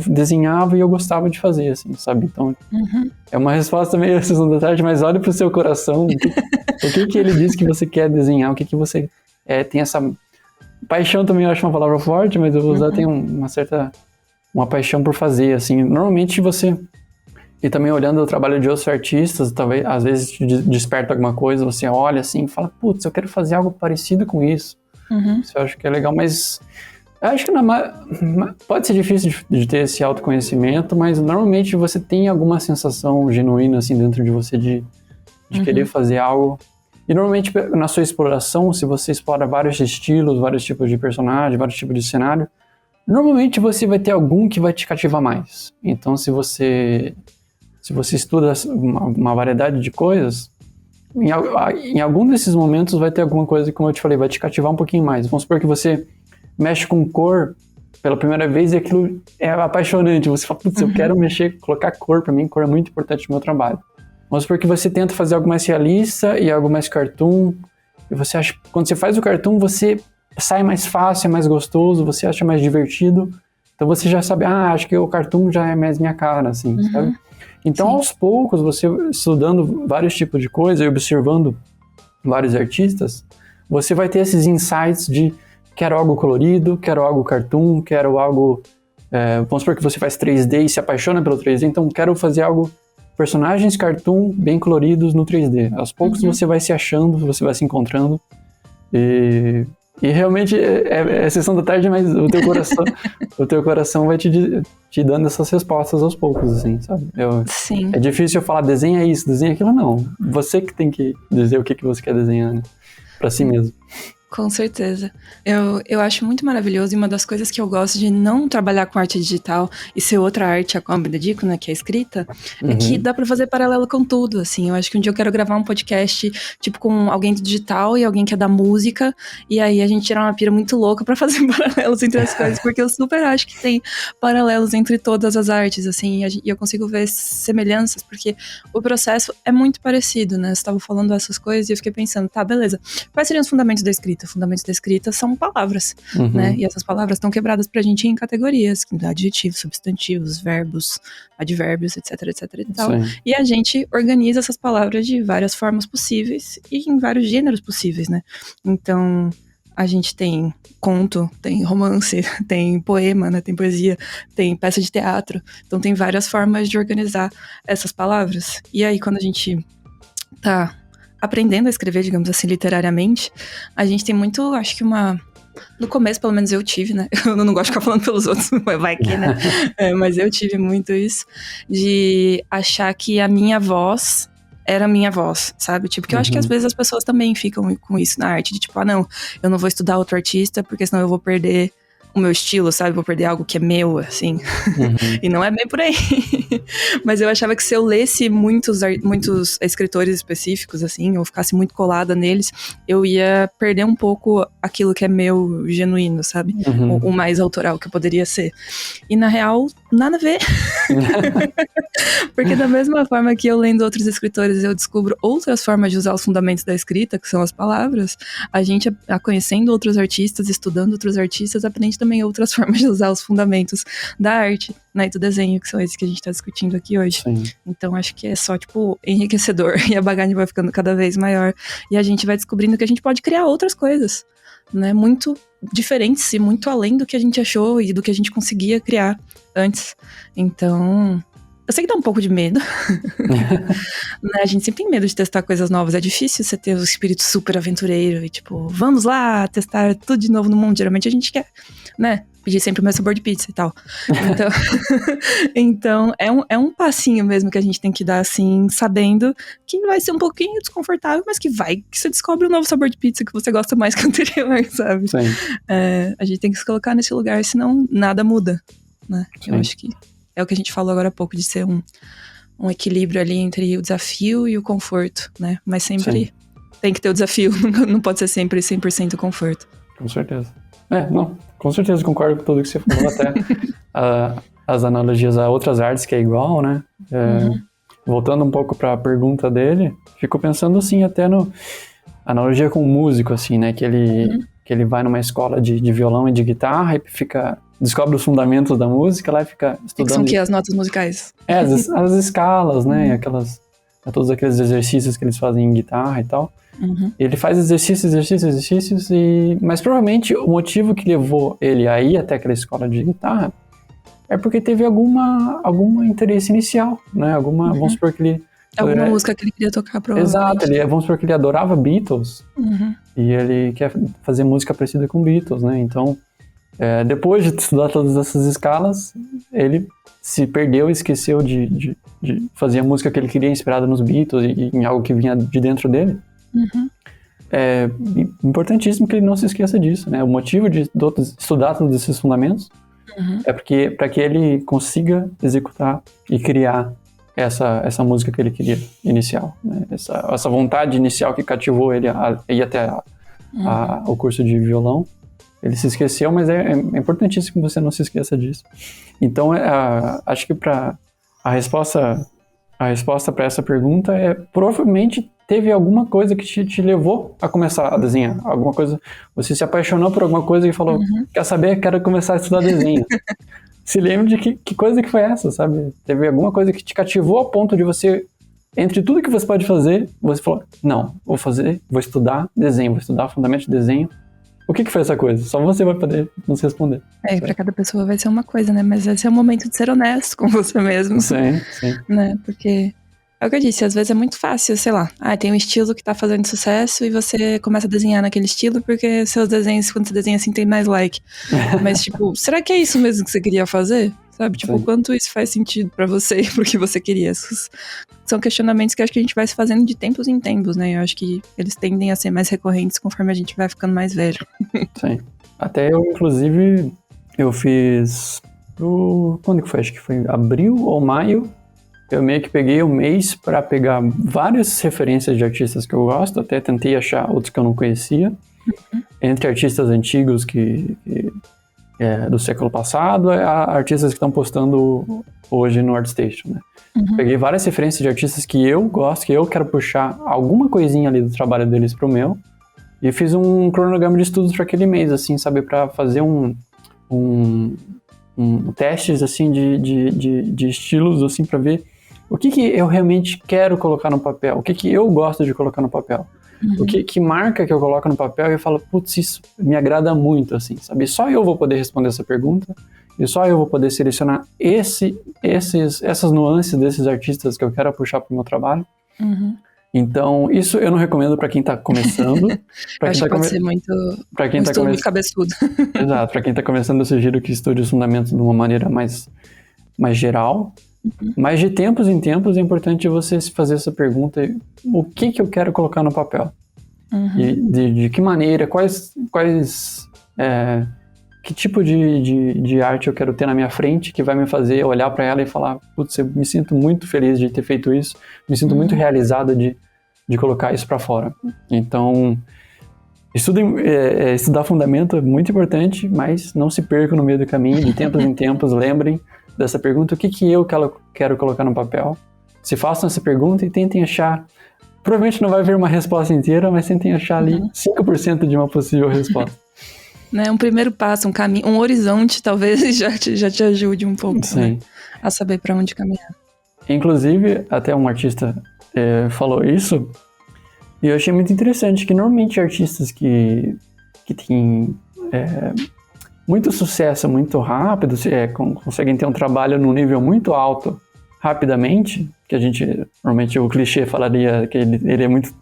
desenhava e eu gostava de fazer, assim, sabe? Então, é uma resposta meio sessão da tarde, mas olha pro seu coração, o que ele diz que você quer desenhar, o que você tem essa... Paixão também eu acho uma palavra forte, mas eu vou usar, tem uma paixão por fazer, assim. Normalmente você... E também olhando o trabalho de outros artistas, talvez, às vezes te desperta alguma coisa, você olha assim e fala, putz, eu quero fazer algo parecido com isso. Isso eu acho que é legal, mas... Eu acho que pode ser difícil de ter esse autoconhecimento, mas normalmente você tem alguma sensação genuína assim dentro de você de querer fazer algo. E normalmente na sua exploração, se você explora vários estilos, vários tipos de personagem, vários tipos de cenário, normalmente você vai ter algum que vai te cativar mais. Então se você estuda uma variedade de coisas, em algum desses momentos vai ter alguma coisa que, como eu te falei, vai te cativar um pouquinho mais. Vamos supor que você mexe com cor pela primeira vez e aquilo é apaixonante. Você fala, putz, eu quero colocar cor, pra mim cor é muito importante no meu trabalho. Vamos supor que você tenta fazer algo mais realista e algo mais cartoon, e você acha, quando você faz o cartoon, você sai mais fácil, é mais gostoso, você acha mais divertido, então você já sabe, acho que o cartoon já é mais minha cara, assim, sabe? Então, aos poucos, você estudando vários tipos de coisa e observando vários artistas, você vai ter esses insights de quero algo colorido, quero algo cartoon, quero algo... vamos supor que você faz 3D e se apaixona pelo 3D, então quero fazer algo... Personagens cartoon bem coloridos no 3D. Aos poucos você vai se achando, você vai se encontrando. E realmente é sessão da tarde, mas o teu coração vai te dando essas respostas aos poucos, assim, sabe? Sim. É difícil eu falar, desenha isso, desenha aquilo, não. Você que tem que dizer o que você quer desenhar, né? Pra si mesmo. Com certeza. Eu acho muito maravilhoso, e uma das coisas que eu gosto de não trabalhar com arte digital e ser outra arte a qual eu me dedico, né, que é a escrita, é que dá pra fazer paralelo com tudo, assim. Eu acho que um dia eu quero gravar um podcast, tipo, com alguém do digital e alguém que é da música, e aí a gente tirar uma pira muito louca pra fazer paralelos entre as coisas, porque eu super acho que tem paralelos entre todas as artes, assim, e eu consigo ver semelhanças, porque o processo é muito parecido, né? Você tava falando essas coisas e eu fiquei pensando, tá, beleza, quais seriam os fundamentos da escrita? Fundamentos da escrita são palavras, né? E essas palavras estão quebradas pra gente em categorias, adjetivos, substantivos, verbos, advérbios, etc, etc e tal. Sim. E a gente organiza essas palavras de várias formas possíveis e em vários gêneros possíveis, né? Então, a gente tem conto, tem romance, tem poema, né? Tem poesia, tem peça de teatro. Então, tem várias formas de organizar essas palavras. E aí, quando a gente tá aprendendo a escrever, digamos assim, literariamente, a gente tem muito, acho que no começo, pelo menos eu tive, né? Eu não gosto de ficar falando pelos outros, vai que, né? Mas eu tive muito isso, de achar que a minha voz era a minha voz, sabe? Tipo, que eu acho que às vezes as pessoas também ficam com isso na arte, de tipo, não, eu não vou estudar outro artista, porque senão eu vou perder o meu estilo, sabe? Vou perder algo que é meu, assim. Uhum. E não é bem por aí. Mas eu achava que se eu lesse muitos escritores específicos, assim, ou ficasse muito colada neles, eu ia perder um pouco aquilo que é meu, genuíno, sabe? Uhum. O mais autoral que eu poderia ser. E na real, nada a ver. Porque da mesma forma que eu lendo outros escritores, eu descubro outras formas de usar os fundamentos da escrita, que são as palavras, a gente, conhecendo outros artistas, estudando outros artistas, aprende também outras formas de usar os fundamentos da arte, né, e do desenho, que são esses que a gente tá discutindo aqui hoje. Sim. Então acho que é só, tipo, enriquecedor, e a bagagem vai ficando cada vez maior, e a gente vai descobrindo que a gente pode criar outras coisas, né, muito diferentes e muito além do que a gente achou e do que a gente conseguia criar antes. Então, eu sei que dá um pouco de medo. Né? A gente sempre tem medo de testar coisas novas. É difícil você ter o espírito super aventureiro e tipo, vamos lá testar tudo de novo no mundo. Geralmente a gente quer, né? Pedir sempre o meu sabor de pizza e tal. Então é um passinho mesmo que a gente tem que dar, assim, sabendo que vai ser um pouquinho desconfortável, mas que você descobre um novo sabor de pizza que você gosta mais que o anterior, sabe? Sim. A gente tem que se colocar nesse lugar, senão nada muda, né? Sim. Eu acho que é o que a gente falou agora há pouco, de ser um equilíbrio ali entre o desafio e o conforto, né? Mas sempre tem que ter o desafio, não pode ser sempre 100% conforto. Com certeza. Não, com certeza concordo com tudo que você falou, até as analogias a outras artes que é igual, né? Voltando um pouco para a pergunta dele, fico pensando assim, até no analogia com o músico, assim, né? Que ele vai numa escola de violão e de guitarra e descobre os fundamentos da música lá e fica estudando. Que são que as notas musicais? As escalas, né? Todos aqueles exercícios que eles fazem em guitarra e tal. Ele faz exercícios, mas provavelmente o motivo que levou ele a ir até aquela escola de guitarra é porque teve algum interesse inicial, né? Vamos supor que ele... Alguma música que ele queria tocar, provavelmente. Exato, vamos supor que ele adorava Beatles e ele quer fazer música parecida com Beatles, né? Então, depois de estudar todas essas escalas, ele se perdeu e esqueceu de fazer a música que ele queria, inspirada nos Beatles e em algo que vinha de dentro dele. É importantíssimo que ele não se esqueça disso, né? O motivo de estudar todos esses fundamentos é para que ele consiga executar e criar essa música que ele queria inicial, né? Essa vontade inicial que cativou ele a ir até o curso de violão. Ele se esqueceu, mas é importantíssimo que você não se esqueça disso. Então, acho que a resposta para essa pergunta é: provavelmente teve alguma coisa que te levou a começar a desenhar. Alguma coisa, você se apaixonou por alguma coisa e falou, quer saber, quero começar a estudar desenho. Se lembre de que coisa que foi essa, sabe? Teve alguma coisa que te cativou a ponto de você, entre tudo que você pode fazer, você falou, não, vou estudar desenho, vou estudar fundamento de desenho. O que foi essa coisa? Só você vai poder nos responder. Pra cada pessoa vai ser uma coisa, né? Mas esse é o momento de ser honesto com você mesmo. Sim. Né? Porque é o que eu disse, às vezes é muito fácil, sei lá, tem um estilo que tá fazendo sucesso e você começa a desenhar naquele estilo porque seus desenhos, quando você desenha assim, tem mais like. Mas, tipo, será que é isso mesmo que você queria fazer? Sabe? Tipo, o quanto isso faz sentido pra você e pro que você queria? Esses são questionamentos que acho que a gente vai se fazendo de tempos em tempos, né? Eu acho que eles tendem a ser mais recorrentes conforme a gente vai ficando mais velho. Sim. Até eu, inclusive, eu fiz quando que foi? Acho que foi abril ou maio. Eu meio que peguei um mês para pegar várias referências de artistas que eu gosto, até tentei achar outros que eu não conhecia, entre artistas antigos do século passado a artistas que estão postando hoje no ArtStation, né? Peguei várias referências de artistas que eu gosto, que eu quero puxar alguma coisinha ali do trabalho deles pro meu, e fiz um cronograma de estudos para aquele mês, assim, sabe, para fazer testes, assim, de estilos, assim, para ver o que eu realmente quero colocar no papel, o que eu gosto de colocar no papel. Que marca que eu coloco no papel e eu falo, putz, isso me agrada muito, assim, sabe? Só eu vou poder responder essa pergunta e só eu vou poder selecionar essas nuances desses artistas que eu quero puxar pro meu trabalho. Então, isso eu não recomendo para quem tá começando. Acho que pode ser muito estudo muito cabeçudo. Exato, para quem tá começando, eu sugiro que estude os fundamentos de uma maneira mais geral. Mas de tempos em tempos é importante você se fazer essa pergunta: o que eu quero colocar no papel? E de que maneira, quais que tipo de arte eu quero ter na minha frente, que vai me fazer olhar para ela e falar, putz, eu me sinto muito feliz de ter feito isso, me sinto muito realizada de colocar isso para fora. Então, estudar fundamento é muito importante, mas não se percam no meio do caminho, de tempos em tempos, lembrem dessa pergunta, o que eu quero colocar no papel? Se façam essa pergunta e tentem achar, provavelmente não vai vir uma resposta inteira, mas tentem achar ali 5% de uma possível resposta. Né, um primeiro passo, um caminho, um horizonte talvez já te ajude um pouco, né, a saber para onde caminhar. Inclusive, até um artista falou isso, e eu achei muito interessante, que normalmente artistas que têm muito sucesso muito rápido, conseguem ter um trabalho num nível muito alto rapidamente, que a gente, normalmente o clichê falaria que ele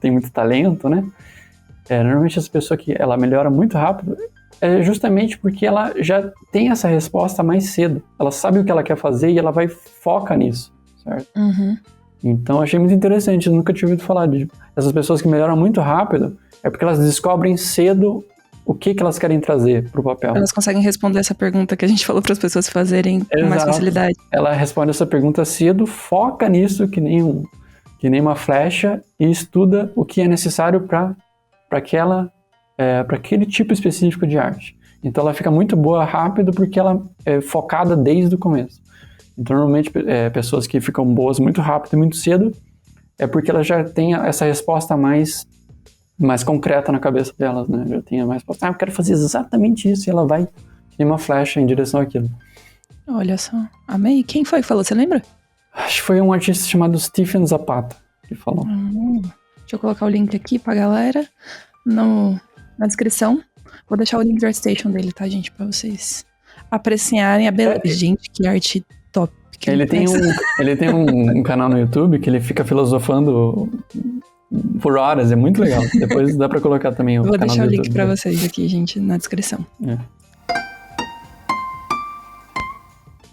tem muito talento, né? Normalmente essa pessoa que ela melhora muito rápido é justamente porque ela já tem essa resposta mais cedo. Ela sabe o que ela quer fazer e ela foca nisso, certo? Então, achei muito interessante. Eu nunca tinha ouvido falar de essas pessoas que melhoram muito rápido. É porque elas descobrem cedo o que elas querem trazer pro papel. Elas conseguem responder essa pergunta que a gente falou para as pessoas fazerem com mais facilidade. Ela responde essa pergunta cedo, foca nisso que nem uma flecha e estuda o que é necessário para aquele tipo específico de arte. Então ela fica muito boa rápido porque ela é focada desde o começo. Então normalmente pessoas que ficam boas muito rápido e muito cedo é porque elas já têm essa resposta mais concreta na cabeça delas, né? Já tem a mais resposta, eu quero fazer exatamente isso, e ela vai que nem uma flecha em direção àquilo. Olha só, amei. Quem foi que falou, você lembra? Acho que foi um artista chamado Stephen Zapata que falou. Deixa eu colocar o link aqui pra galera na descrição. Vou deixar o link do ArtStation dele, tá, gente? Pra vocês apreciarem a beleza. Gente, que arte top. Ele tem um canal no YouTube que ele fica filosofando por horas, é muito legal. Depois dá pra colocar também o canal do YouTube. Vou deixar o link pra vocês aqui, gente, na descrição.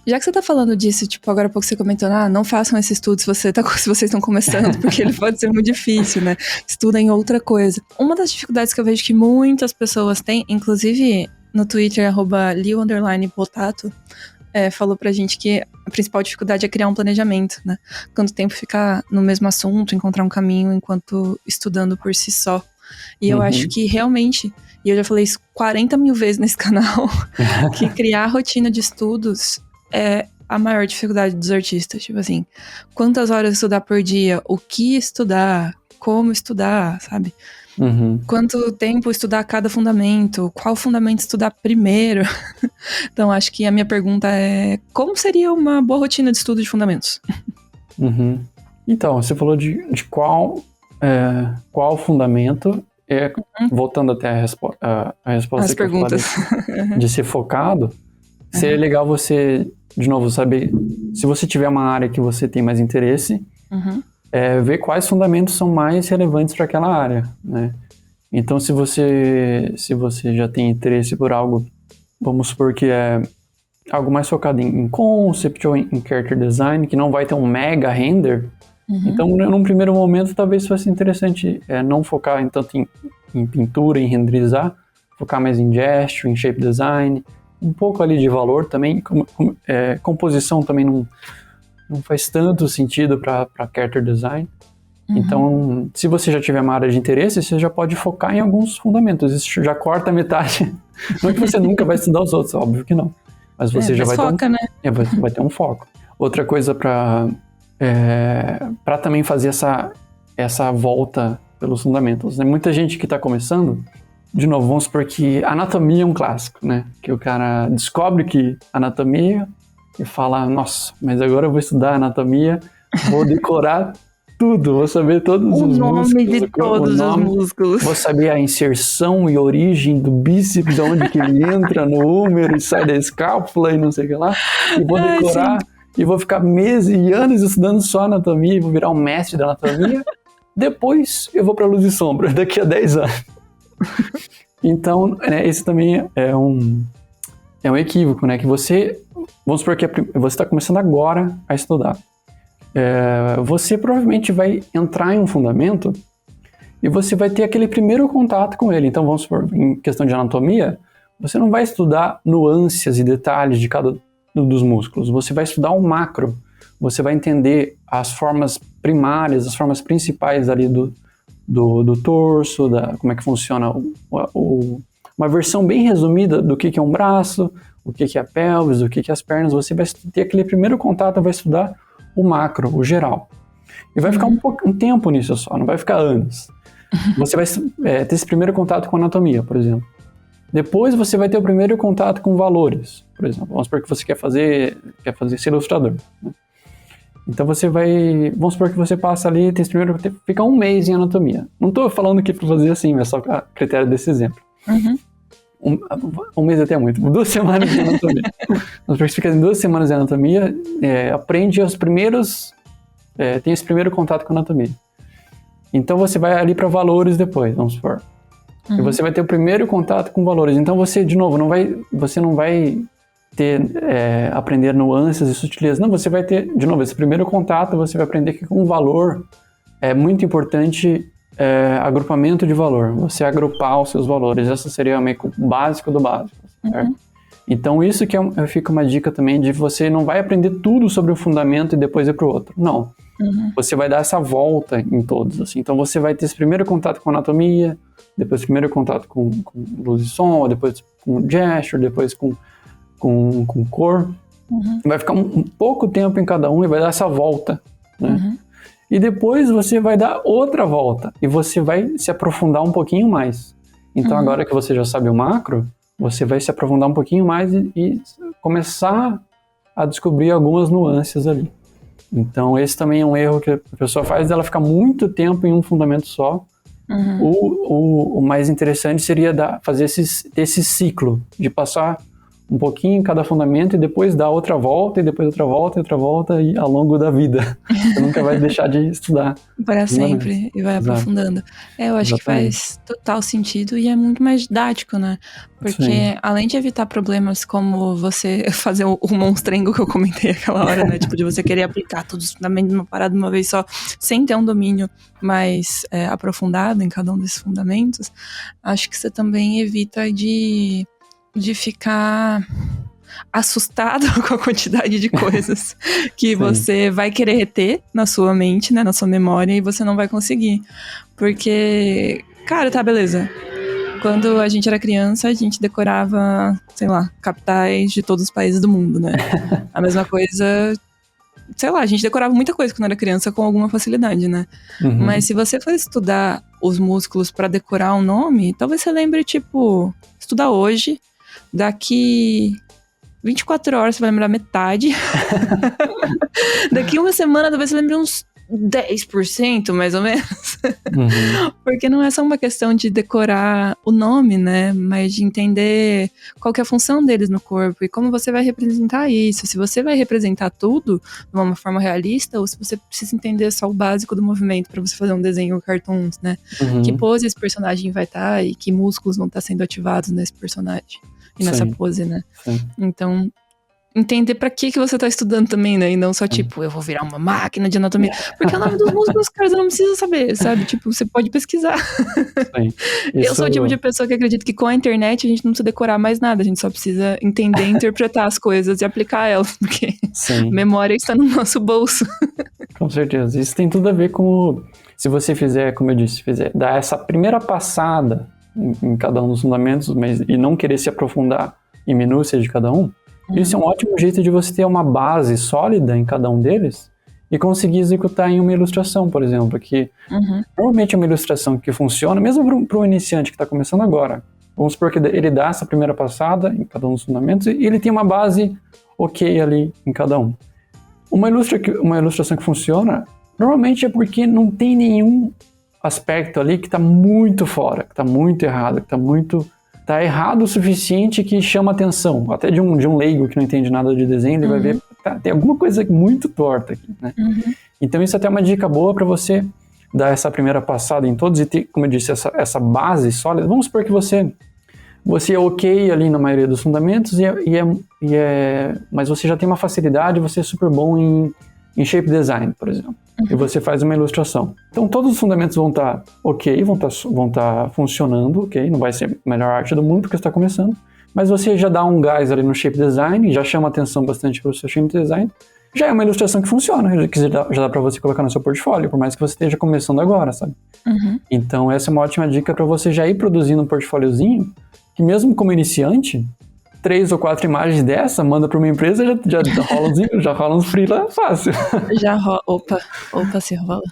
Já que você tá falando disso, tipo, agora há pouco você comentou, não façam esse estudo se vocês estão começando, porque ele pode ser muito difícil, né? Estudem outra coisa. Uma das dificuldades que eu vejo que muitas pessoas têm, inclusive no Twitter, @Liu_Potato, falou pra gente que a principal dificuldade é criar um planejamento, né? Quanto tempo ficar no mesmo assunto, encontrar um caminho enquanto estudando por si só. E eu acho que realmente, e eu já falei isso 40 mil vezes nesse canal, que criar rotina de estudos é a maior dificuldade dos artistas. Tipo assim, quantas horas estudar por dia, o que estudar, como estudar, sabe? Quanto tempo estudar cada fundamento, qual fundamento estudar primeiro. Então, acho que a minha pergunta é, como seria uma boa rotina de estudo de fundamentos? Então, você falou de qual fundamento, voltando até a resposta as perguntas. De ser focado, seria legal você, de novo, saber, se você tiver uma área que você tem mais interesse, ver quais fundamentos são mais relevantes para aquela área, né? Então, se você já tem interesse por algo, vamos supor que é algo mais focado em concept ou em character design, que não vai ter um mega render, então, num primeiro momento, talvez fosse interessante não focar tanto em pintura, em renderizar, focar mais em gesture, em shape design, um pouco ali de valor também, composição também não faz tanto sentido para character design. Então, se você já tiver uma área de interesse, você já pode focar em alguns fundamentos. Isso já corta metade. Não é que você nunca vai estudar os outros, óbvio que não. Mas você já vai foca, né? Vai ter um foco. Outra coisa para também fazer essa volta pelos fundamentos, né? Muita gente que está começando, de novo, vamos supor que anatomia é um clássico, né? Que o cara descobre que anatomia e fala, nossa, mas agora eu vou estudar anatomia, vou decorar tudo, vou saber todos os músculos. O nome de todos os músculos. Vou saber a inserção e origem do bíceps, onde que ele entra no húmero e sai da escápula e não sei o que lá. E vou decorar, e vou ficar meses e anos estudando só anatomia, e vou virar um mestre da anatomia. Depois eu vou para luz e sombra, daqui a 10 anos. Então, esse também é um equívoco, né? Que você, vamos supor que você está começando agora a estudar. Você provavelmente vai entrar em um fundamento e você vai ter aquele primeiro contato com ele. Então, vamos supor, em questão de anatomia, você não vai estudar nuances e detalhes de cada um dos músculos, você vai estudar o macro, você vai entender as formas primárias, as formas principais ali do torso, como é que funciona uma versão bem resumida do que é um braço, o que é a pelvis, o que é as pernas. Você vai ter aquele primeiro contato, vai estudar o macro, o geral. E vai ficar um tempo nisso só, não vai ficar anos. Você vai ter esse primeiro contato com anatomia, por exemplo. Depois você vai ter o primeiro contato com valores, por exemplo. Vamos supor que você quer ser ilustrador, né? Então vamos supor que você passa ali, fica um mês em anatomia. Não estou falando que para fazer assim, mas só a critério desse exemplo. Um mês até muito, 2 semanas de anatomia. Vamos supor que você fica em 2 semanas de anatomia, aprende tem esse primeiro contato com a anatomia. Então você vai ali para valores depois, vamos supor. E você vai ter o primeiro contato com valores. Então você, de novo, você não vai aprender nuances e sutilezas. Não, você vai ter, de novo, esse primeiro contato, você vai aprender que com um valor é muito importante agrupamento de valor. Você agrupar os seus valores. Essa seria meio que o básico do básico, certo? Então isso que fica uma dica também de você não vai aprender tudo sobre o fundamento e depois ir para o outro. Não. Você vai dar essa volta em todos, assim. Então você vai ter esse primeiro contato com anatomia, depois o primeiro contato com luz e som, depois com gesture, depois com cor. Vai ficar um pouco tempo em cada um e vai dar essa volta, né? E depois você vai dar outra volta e você vai se aprofundar um pouquinho mais. Então agora que você já sabe o macro, você vai se aprofundar um pouquinho mais e começar a descobrir algumas nuances ali. Então esse também é um erro que a pessoa faz, ela ficar muito tempo em um fundamento só. O mais interessante seria fazer esse ciclo de passar um pouquinho em cada fundamento e depois dar outra volta, e depois outra volta, e outra volta, e ao longo da vida. Você nunca vai deixar de estudar. Para sempre, e vai aprofundando. Eu acho que faz total sentido e é muito mais didático, né? Porque além de evitar problemas como você fazer o monstrengo que eu comentei aquela hora, né? Tipo, de você querer aplicar todos os fundamentos numa parada de uma vez só, sem ter um domínio mais aprofundado em cada um desses fundamentos, acho que você também evita de ficar assustado com a quantidade de coisas que você vai querer reter na sua mente, né, na sua memória, e você não vai conseguir. Porque, cara, tá, beleza. Quando a gente era criança, a gente decorava, sei lá, capitais de todos os países do mundo, né? A mesma coisa, sei lá, a gente decorava muita coisa quando era criança com alguma facilidade, né? Mas se você for estudar os músculos pra decorar um nome, talvez você lembre, tipo, estudar hoje, daqui 24 horas você vai lembrar metade. Daqui uma semana talvez você lembre uns 10%, mais ou menos. Porque não é só uma questão de decorar o nome, né? Mas de entender qual que é a função deles no corpo e como você vai representar isso. Se você vai representar tudo de uma forma realista ou se você precisa entender só o básico do movimento para você fazer um desenho cartoons, né? Que pose esse personagem vai estar e que músculos vão estar sendo ativados nesse personagem. E nessa pose, né? Então, entender pra que você tá estudando também, né? E não só, tipo, eu vou virar uma máquina de anatomia. Porque é o nome dos músculos, cara, você não precisa saber, sabe? Tipo, você pode pesquisar. Eu sou o tipo de pessoa que acredita que com a internet a gente não precisa decorar mais nada. A gente só precisa entender, interpretar as coisas e aplicar elas. Porque memória está no nosso bolso. Com certeza. Isso tem tudo a ver com... Se você fizer, como eu disse, dar essa primeira passada em cada um dos fundamentos, e não querer se aprofundar em minúcias de cada um, isso é um ótimo jeito de você ter uma base sólida em cada um deles e conseguir executar em uma ilustração, por exemplo, que normalmente é uma ilustração que funciona, mesmo para um iniciante que está começando agora. Vamos supor que ele dá essa primeira passada em cada um dos fundamentos e ele tem uma base ok ali em cada um. Uma ilustração que funciona, normalmente é porque não tem nenhum aspecto ali que está muito fora, que está muito errado, que está errado o suficiente que chama atenção. Até de um leigo que não entende nada de desenho, ele vai ver, tem alguma coisa muito torta aqui, né? Então isso é até uma dica boa para você dar essa primeira passada em todos e ter, como eu disse, essa base sólida. Vamos supor que você é ok ali na maioria dos fundamentos, mas você já tem uma facilidade, você é super bom em shape design, por exemplo. E você faz uma ilustração. Então todos os fundamentos vão estar ok, vão estar funcionando ok, não vai ser a melhor arte do mundo porque você está começando, mas você já dá um gás ali no shape design, já chama atenção bastante para o seu shape design, já é uma ilustração que funciona, que já dá para você colocar no seu portfólio, por mais que você esteja começando agora, sabe? Uhum. Então essa é uma ótima dica para você já ir produzindo um portfóliozinho, que mesmo como iniciante, 3 ou 4 imagens dessa, manda para uma empresa, já rola uns freela fácil. Já rola. Opa, se rola.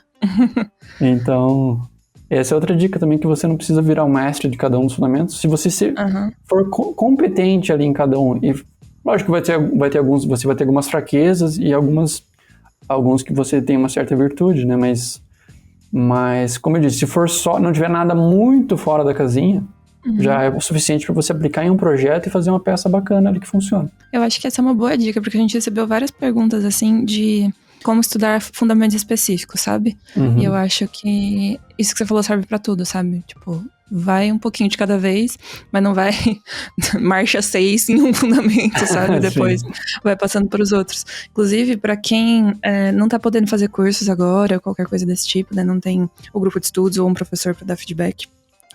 Então, essa é outra dica também, que você não precisa virar o mestre de cada um dos fundamentos. Se você for competente ali em cada um, e lógico que vai ter alguns, você vai ter algumas fraquezas e alguns que você tem uma certa virtude, né? Mas como eu disse, se for só, não tiver nada muito fora da casinha, já é o suficiente para você aplicar em um projeto e fazer uma peça bacana ali que funciona. Eu acho que essa é uma boa dica, porque a gente recebeu várias perguntas, assim, de como estudar fundamentos específicos, sabe? E eu acho que isso que você falou serve pra tudo, sabe? Tipo, vai um pouquinho de cada vez, mas não vai marcha 6 em um fundamento, sabe? Depois vai passando para os outros. Inclusive, para quem não tá podendo fazer cursos agora, ou qualquer coisa desse tipo, né? Não tem o grupo de estudos ou um professor para dar feedback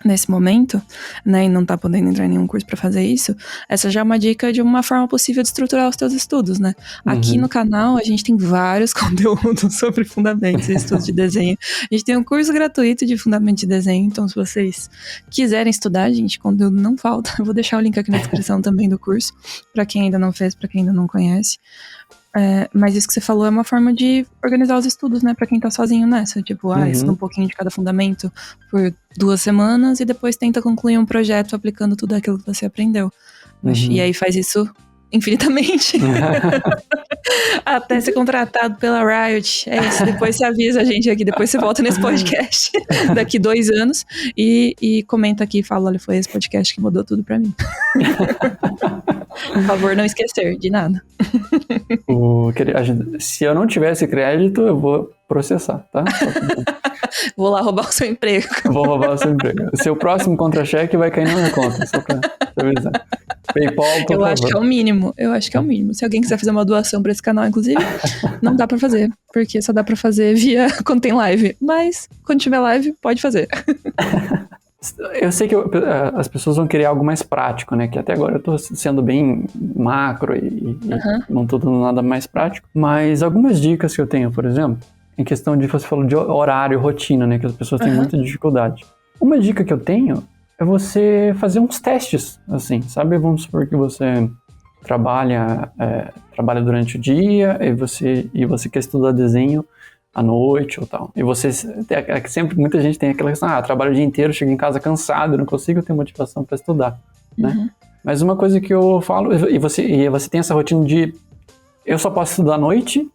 nesse momento, né, e não tá podendo entrar em nenhum curso para fazer isso, essa já é uma dica de uma forma possível de estruturar os teus estudos, né? Aqui no canal a gente tem vários conteúdos sobre fundamentos e estudos de desenho. A gente tem um curso gratuito de fundamentos de desenho, então se vocês quiserem estudar, gente, conteúdo não falta. Eu vou deixar o link aqui na descrição também do curso, para quem ainda não fez, para quem ainda não conhece. Mas isso que você falou é uma forma de organizar os estudos, né? Pra quem tá sozinho nessa. Tipo, estuda um pouquinho de cada fundamento por 2 semanas e depois tenta concluir um projeto aplicando tudo aquilo que você aprendeu. E aí faz isso infinitamente. Até ser contratado pela Riot. É isso. Depois você avisa a gente aqui. Depois você volta nesse podcast daqui 2 anos e comenta aqui e fala: olha, foi esse podcast que mudou tudo pra mim. Por favor, não esquecer de nada. Se eu não tivesse crédito, eu vou processar, tá? Vou lá roubar o seu emprego. Vou roubar o seu emprego. O seu próximo contra-cheque vai cair na minha conta, só pra avisar. PayPal, por favor. Acho que é o mínimo. Eu acho que é o mínimo. Se alguém quiser fazer uma doação pra esse canal, inclusive, não dá pra fazer. Porque só dá pra fazer via quando tem live. Mas, quando tiver live, pode fazer. Eu sei que as pessoas vão querer algo mais prático, né? Que até agora eu tô sendo bem macro e não tô dando nada mais prático. Mas algumas dicas que eu tenho, por exemplo, em questão de, você falou de horário, rotina, né? Que as pessoas têm muita dificuldade. Uma dica que eu tenho é você fazer uns testes, assim, sabe? Vamos supor que você trabalha durante o dia e você quer estudar desenho à noite ou tal. E você, sempre muita gente tem aquela questão, trabalho o dia inteiro, chego em casa cansado, não consigo ter motivação para estudar, né? Mas uma coisa que eu falo, e você tem essa rotina de, eu só posso estudar à noite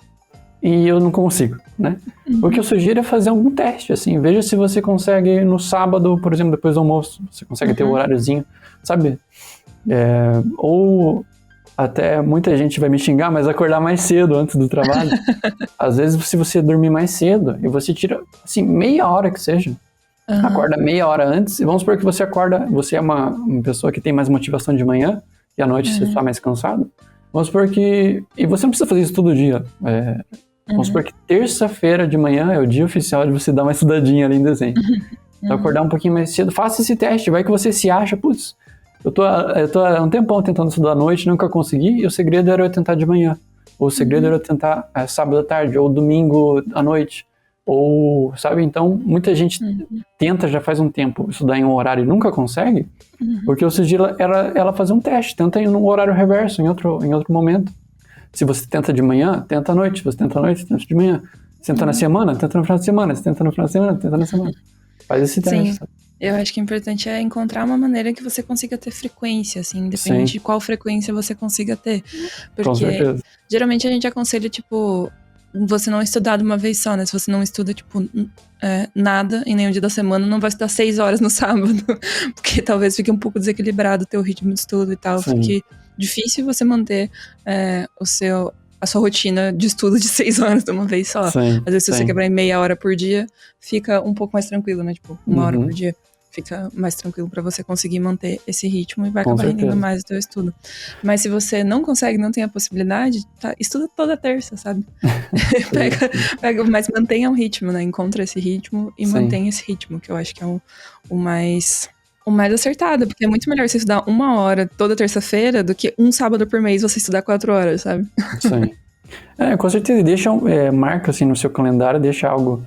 e eu não consigo, né? O que eu sugiro é fazer algum teste, assim, veja se você consegue no sábado, por exemplo, depois do almoço, você consegue ter um horáriozinho, sabe? Ou até muita gente vai me xingar, mas acordar mais cedo antes do trabalho. Às vezes, se você dormir mais cedo e você tira, assim, meia hora que seja, acorda meia hora antes, e vamos supor que você acorda, você é uma pessoa que tem mais motivação de manhã, e à noite você está mais cansado, vamos supor que, e você não precisa fazer isso todo dia, vamos supor que terça-feira de manhã é o dia oficial de você dar uma estudadinha ali em desenho. Então, acordar um pouquinho mais cedo, faça esse teste, vai que você se acha, putz, eu tô há um tempão tentando estudar à noite, nunca consegui, e o segredo era eu tentar de manhã. Ou o segredo era eu tentar sábado à tarde, ou domingo à noite. Ou, sabe, então, muita gente tenta já faz um tempo estudar em um horário e nunca consegue, porque eu sugiro ela fazer um teste, tenta em um horário reverso, em outro momento. Se você tenta de manhã, tenta à noite. Se você tenta à noite, tenta de manhã. Se tenta na semana, tenta no final de semana. Se tenta no final de semana, tenta na semana. Faz esse teste, sabe? Eu acho que o importante é encontrar uma maneira que você consiga ter frequência, assim, independente de qual frequência você consiga ter. Porque geralmente a gente aconselha, tipo, você não estudar de uma vez só, né? Se você não estuda, tipo, nada em nenhum dia da semana, não vai estudar 6 horas no sábado, porque talvez fique um pouco desequilibrado o teu ritmo de estudo e tal. Fique difícil você manter a sua rotina de estudo de 6 horas de uma vez só. Às vezes, se você quebrar em meia hora por dia, fica um pouco mais tranquilo, né? Tipo, 1 hora por dia. Fica mais tranquilo pra você conseguir manter esse ritmo e vai acabar rendendo mais o teu estudo. Mas se você não consegue, não tem a possibilidade, estuda toda terça, sabe? Mas mantenha um ritmo, né? Encontra esse ritmo e mantenha esse ritmo, que eu acho que é o mais O mais acertado, porque é muito melhor você estudar 1 hora toda terça-feira do que um sábado por mês você estudar 4 horas, sabe? Sim. Com certeza, deixa marca assim no seu calendário, deixa algo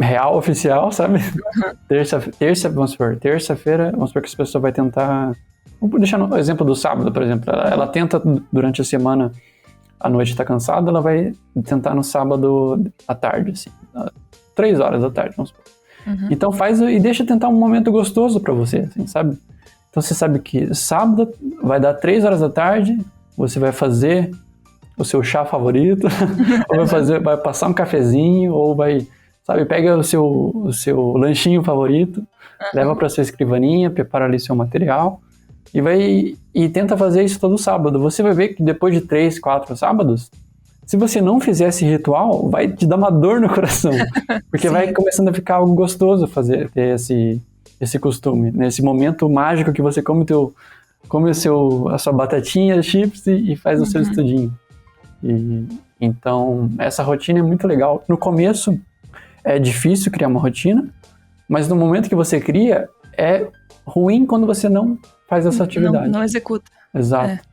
real, oficial, sabe? Vamos supor, terça-feira, vamos supor que essa pessoa vai tentar... Vamos deixar no exemplo do sábado, por exemplo. Ela tenta durante a semana, à noite tá cansada, ela vai tentar no sábado à tarde, assim, 3 horas da tarde, vamos supor. Então faz e deixa tentar um momento gostoso pra você, assim, sabe? Então você sabe que sábado vai dar 3 horas da tarde, você vai fazer o seu chá favorito, ou vai passar um cafezinho, ou vai, sabe, pega o seu lanchinho favorito, leva pra sua escrivaninha, prepara ali seu material, e tenta fazer isso todo sábado. Você vai ver que depois de 3, 4 sábados, se você não fizer esse ritual, vai te dar uma dor no coração. Porque vai começando a ficar algo gostoso ter esse costume. Nesse momento mágico que você come a sua batatinha, chips e faz o seu estudinho. Então, essa rotina é muito legal. No começo, é difícil criar uma rotina, mas no momento que você cria, é ruim quando você não faz essa atividade. Não executa. Exato.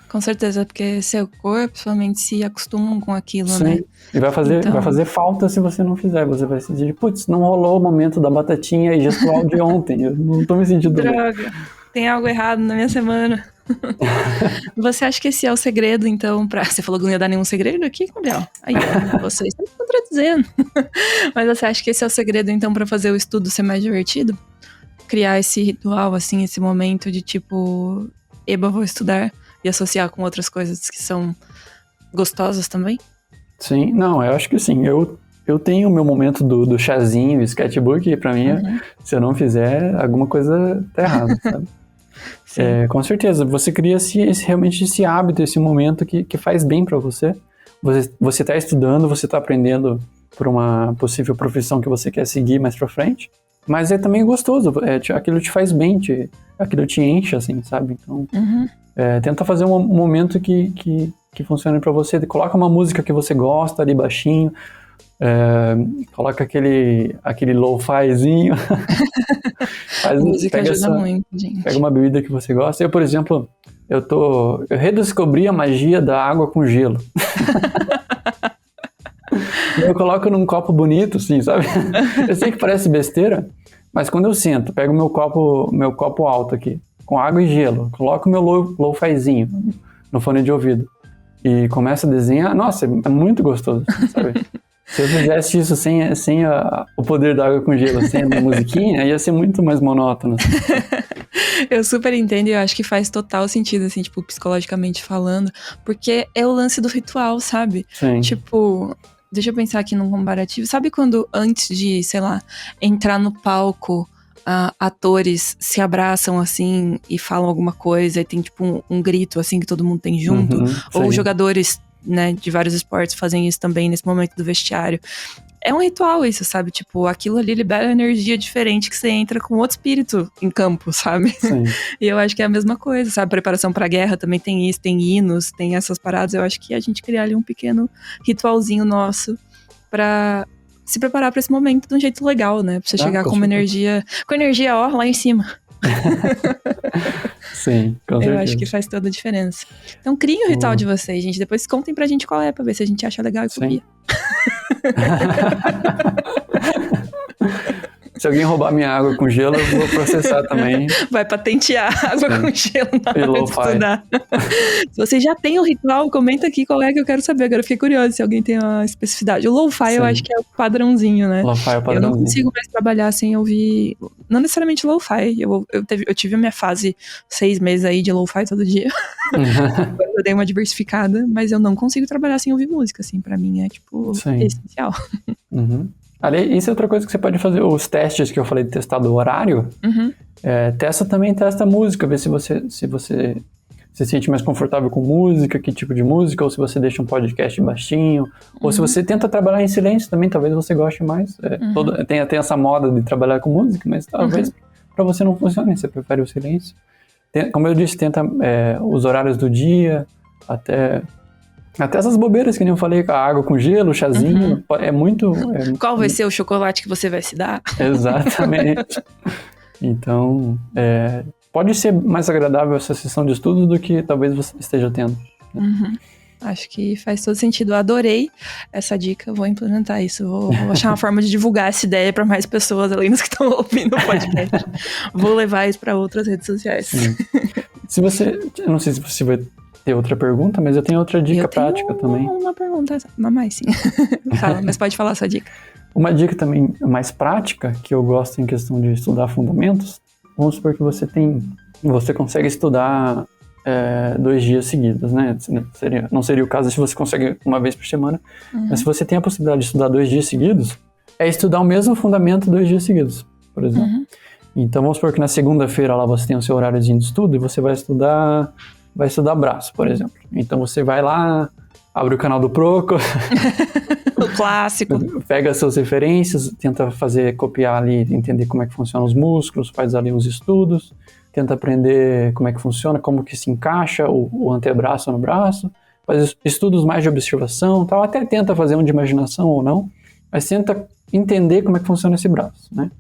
Com certeza, porque seu corpo, principalmente, se acostumam com aquilo, Sim. né? E vai fazer falta se você não fizer. Você vai se dizer, putz, não rolou o momento da batatinha e gestual de ontem. Eu não tô me sentindo bem. Droga, tem algo errado na minha semana. Você acha que esse é o segredo, então, Você falou que não ia dar nenhum segredo aqui, Gabriel? Aí, ó, você está me contradizendo. Mas você acha que esse é o segredo, então, pra fazer o estudo ser mais divertido? Criar esse ritual, assim, esse momento de tipo, eba, vou estudar, e associar com outras coisas que são gostosas também? Sim, não, eu acho que sim. Eu tenho o meu momento do chazinho e sketchbook, e pra mim, se eu não fizer, alguma coisa tá errada, sabe? Com certeza, você cria realmente esse hábito, esse momento que faz bem pra você. Você tá estudando, você tá aprendendo por uma possível profissão que você quer seguir mais pra frente, mas é também gostoso, aquilo te faz bem, aquilo te enche, assim, sabe? Então, tenta fazer um momento que funcione pra você. Coloca uma música que você gosta ali baixinho, coloca aquele lo-fizinho. Música ajuda muito, gente. Pega uma bebida que você gosta. Eu, por exemplo, eu redescobri a magia da água com gelo. Eu coloco num copo bonito, assim, sabe? Eu sei que parece besteira, mas quando eu sento, pego meu copo alto aqui, com água e gelo, coloco meu lo-fizinho no fone de ouvido e começo a desenhar, nossa, é muito gostoso, sabe? Se eu fizesse isso sem o poder da água com gelo, sem a musiquinha, ia ser muito mais monótono. Eu super entendo e eu acho que faz total sentido, assim, tipo, psicologicamente falando, porque é o lance do ritual, sabe? Sim. Tipo, deixa eu pensar aqui num comparativo. Sabe quando antes de, sei lá, entrar no palco, atores se abraçam, assim, e falam alguma coisa e tem, tipo, um grito, assim, que todo mundo tem junto? Ou jogadores, né, de vários esportes fazem isso também nesse momento do vestiário. É um ritual isso, sabe? Tipo, aquilo ali libera energia diferente que você entra com outro espírito em campo, sabe? Sim. E eu acho que é a mesma coisa, sabe? Preparação pra guerra também tem isso, tem hinos, tem essas paradas. Eu acho que a gente criar ali um pequeno ritualzinho nosso pra se preparar pra esse momento de um jeito legal, né? Pra você chegar com uma energia, ó, lá em cima. Sim, com certeza. Eu acho que faz toda a diferença. Então criem o ritual de vocês, gente. Depois contem pra gente qual é, pra ver se a gente acha legal e copia. Se alguém roubar minha água com gelo, eu vou processar também. Vai patentear água com gelo na hora de estudar. Se você já tem o ritual, comenta aqui qual é que eu quero saber. Agora eu fiquei curiosa se alguém tem uma especificidade. O lo-fi eu acho que é o padrãozinho, né? Lo-fi é o padrãozinho. Eu não consigo mais trabalhar sem ouvir, não necessariamente lo-fi. Eu tive a minha fase 6 meses aí de lo-fi todo dia. Eu dei uma diversificada, mas eu não consigo trabalhar sem ouvir música, assim. Pra mim é, tipo, essencial. Ali, isso é outra coisa que você pode fazer. Os testes que eu falei de testar do horário, testa a música, ver se você se sente mais confortável com música, que tipo de música, ou se você deixa um podcast baixinho, ou se você tenta trabalhar em silêncio também, talvez você goste mais. Tem essa moda de trabalhar com música, mas talvez pra você não funcione, você prefere o silêncio. Como eu disse, tenta os horários do dia, até essas bobeiras que nem eu falei, a água com gelo, o chazinho, é muito... Qual vai ser o chocolate que você vai se dar? Exatamente. Então, pode ser mais agradável essa sessão de estudos do que talvez você esteja tendo. Uhum. Acho que faz todo sentido. Eu adorei essa dica, vou implementar isso. Vou achar uma forma de divulgar essa ideia para mais pessoas, além dos que estão ouvindo o podcast. Vou levar isso para outras redes sociais. Eu não sei se você vai ter outra pergunta, mas eu tenho outra dica prática também. Uma pergunta, mais sim. Fala, mas pode falar a sua dica. Uma dica também mais prática, que eu gosto em questão de estudar fundamentos, vamos supor que você consegue estudar 2 dias seguidos, né? Não seria o caso se você consegue uma vez por semana, mas se você tem a possibilidade de estudar 2 dias seguidos, é estudar o mesmo fundamento 2 dias seguidos, por exemplo. Então vamos supor que na segunda-feira lá você tem o seu horáriozinho de estudo e você vai estudar braço, por exemplo. Então você vai lá, abre o canal do Proco, o clássico, pega suas referências, tenta copiar ali, entender como é que funcionam os músculos, faz ali uns estudos, tenta aprender como é que funciona, como que se encaixa o antebraço no braço, faz estudos mais de observação, tal, até tenta fazer um de imaginação ou não, mas tenta entender como é que funciona esse braço, né?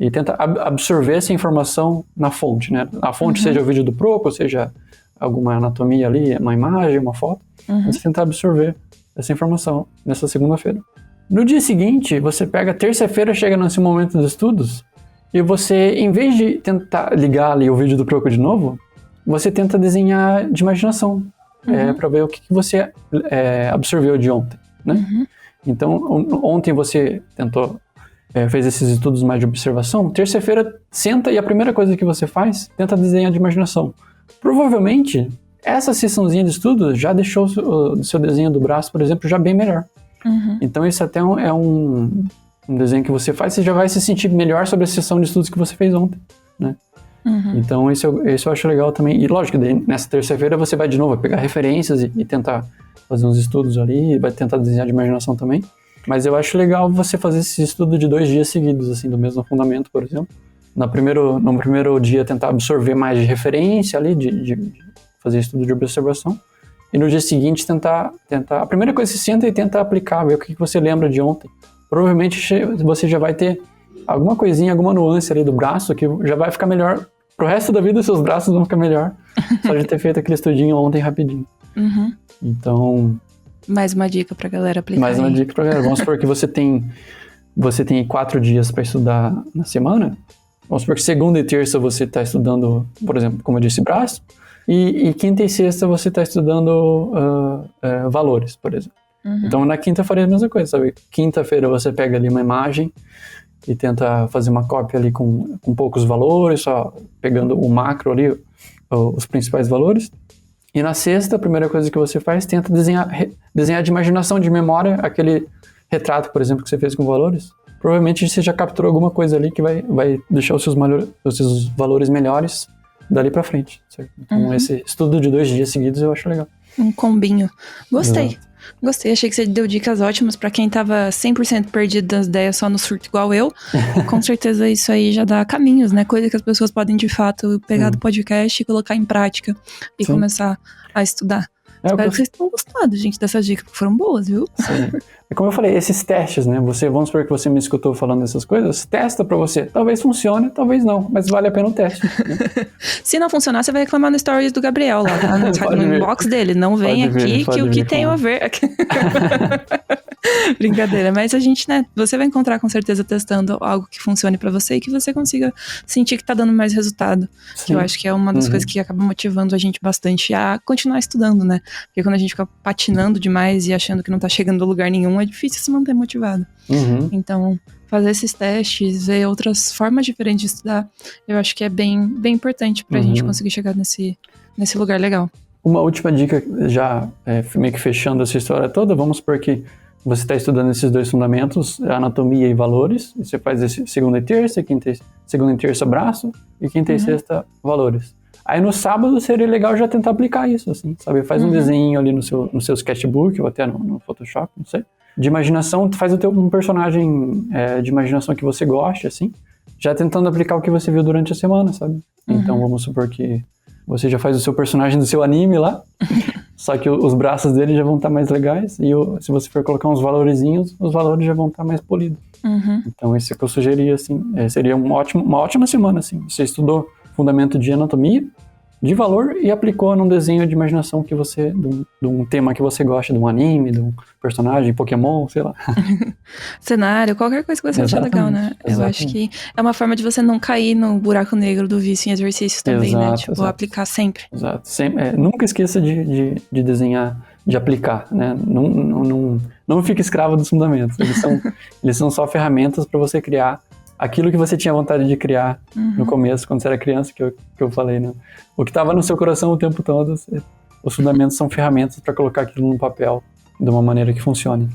E tenta absorver essa informação na fonte, né? A fonte seja o vídeo do Proco, seja alguma anatomia ali, uma imagem, uma foto, você tenta absorver essa informação nessa segunda-feira. No dia seguinte, você pega terça-feira, chega nesse momento dos estudos, e você, em vez de tentar ligar ali o vídeo do Proco de novo, você tenta desenhar de imaginação, para ver o que você absorveu de ontem, né? Então, ontem você fez esses estudos mais de observação, terça-feira senta e a primeira coisa que você faz, tenta desenhar de imaginação. Provavelmente, essa sessãozinha de estudo já deixou o seu desenho do braço, por exemplo, já bem melhor. Então, isso até é um desenho que você faz, você já vai se sentir melhor sobre a sessão de estudos que você fez ontem, né? Então, isso eu acho legal também. E lógico, daí, nessa terça-feira você vai de novo pegar referências e tentar fazer uns estudos ali, vai tentar desenhar de imaginação também. Mas eu acho legal você fazer esse estudo de 2 dias seguidos, assim, do mesmo fundamento, por exemplo. No primeiro dia tentar absorver mais de referência ali, de fazer estudo de observação. E no dia seguinte tentar a primeira coisa que você senta e tenta aplicar, ver o que você lembra de ontem. Provavelmente você já vai ter alguma coisinha, alguma nuance ali do braço que já vai ficar melhor. Pro resto da vida, seus braços vão ficar melhor. Só de ter feito aquele estudinho ontem rapidinho. Então... Mais uma dica pra galera aplicar. Mais uma dica pra galera. Vamos supor que você tem 4 dias para estudar na semana. Vamos supor que segunda e terça você está estudando, por exemplo, como eu disse, braço. E quinta e sexta você está estudando valores, por exemplo. Então na quinta eu faria a mesma coisa, sabe? Quinta-feira você pega ali uma imagem e tenta fazer uma cópia ali com poucos valores, só pegando o macro ali, os principais valores. E na sexta, a primeira coisa que você faz, tenta desenhar de imaginação, de memória, aquele retrato, por exemplo, que você fez com valores. Provavelmente você já capturou alguma coisa ali que vai deixar os seus valores melhores dali pra frente, certo? Então esse estudo de 2 dias seguidos eu acho legal. Um combinho. Gostei. Gostei, achei que você deu dicas ótimas pra quem tava 100% perdido das ideias só no surto igual eu. Com certeza isso aí já dá caminhos, né? Coisa que as pessoas podem de fato pegar do podcast e colocar em prática e começar a estudar. Espero que vocês tenham gostado, gente, dessas dicas, porque foram boas, viu? Sim. E como eu falei, esses testes, né? Vamos supor que você me escutou falando dessas coisas, testa pra você. Talvez funcione, talvez não, mas vale a pena o teste. Né? Se não funcionar, você vai reclamar no stories do Gabriel lá, tá? No inbox dele. Não vem aqui que o que tem a ver... Brincadeira, mas a gente, né? Você vai encontrar com certeza testando algo que funcione pra você e que você consiga sentir que tá dando mais resultado. Sim. Que eu acho que é uma das coisas que acaba motivando a gente bastante a continuar estudando, né? Porque quando a gente fica patinando demais e achando que não tá chegando a lugar nenhum, é difícil se manter motivado. Então, fazer esses testes, ver outras formas diferentes de estudar, eu acho que é bem, bem importante pra gente conseguir chegar nesse lugar legal. Uma última dica, já meio que fechando essa história toda, vamos supor que você está estudando esses 2 fundamentos, anatomia e valores, e você faz esse segunda e terça, segunda e terça braço, e quinta e sexta valores. Aí no sábado seria legal já tentar aplicar isso, assim, sabe? Faz um desenho ali no seu sketchbook, ou até no Photoshop, não sei. De imaginação, faz um personagem de imaginação que você goste, assim, já tentando aplicar o que você viu durante a semana, sabe? Então vamos supor que você já faz o seu personagem do seu anime lá, Só que os braços dele já vão estar mais legais e se você for colocar uns valorezinhos, os valores já vão estar mais polidos. Então, esse que eu sugeri, assim, seria uma ótima semana, assim. Você estudou fundamento de anatomia, de valor, e aplicou num desenho de imaginação que você, de um tema que você gosta, de um anime, de um personagem, Pokémon, sei lá. Cenário, qualquer coisa que você achar legal, né? Eu acho que é uma forma de você não cair no buraco negro do vício em exercícios também, né? Tipo, aplicar sempre. Exato. Nunca esqueça de desenhar, de aplicar, né? Não fique escravo dos fundamentos. Eles são só ferramentas para você criar aquilo que você tinha vontade de criar no começo, quando você era criança, que eu falei, né? O que estava no seu coração o tempo todo, os fundamentos são ferramentas para colocar aquilo no papel de uma maneira que funcione.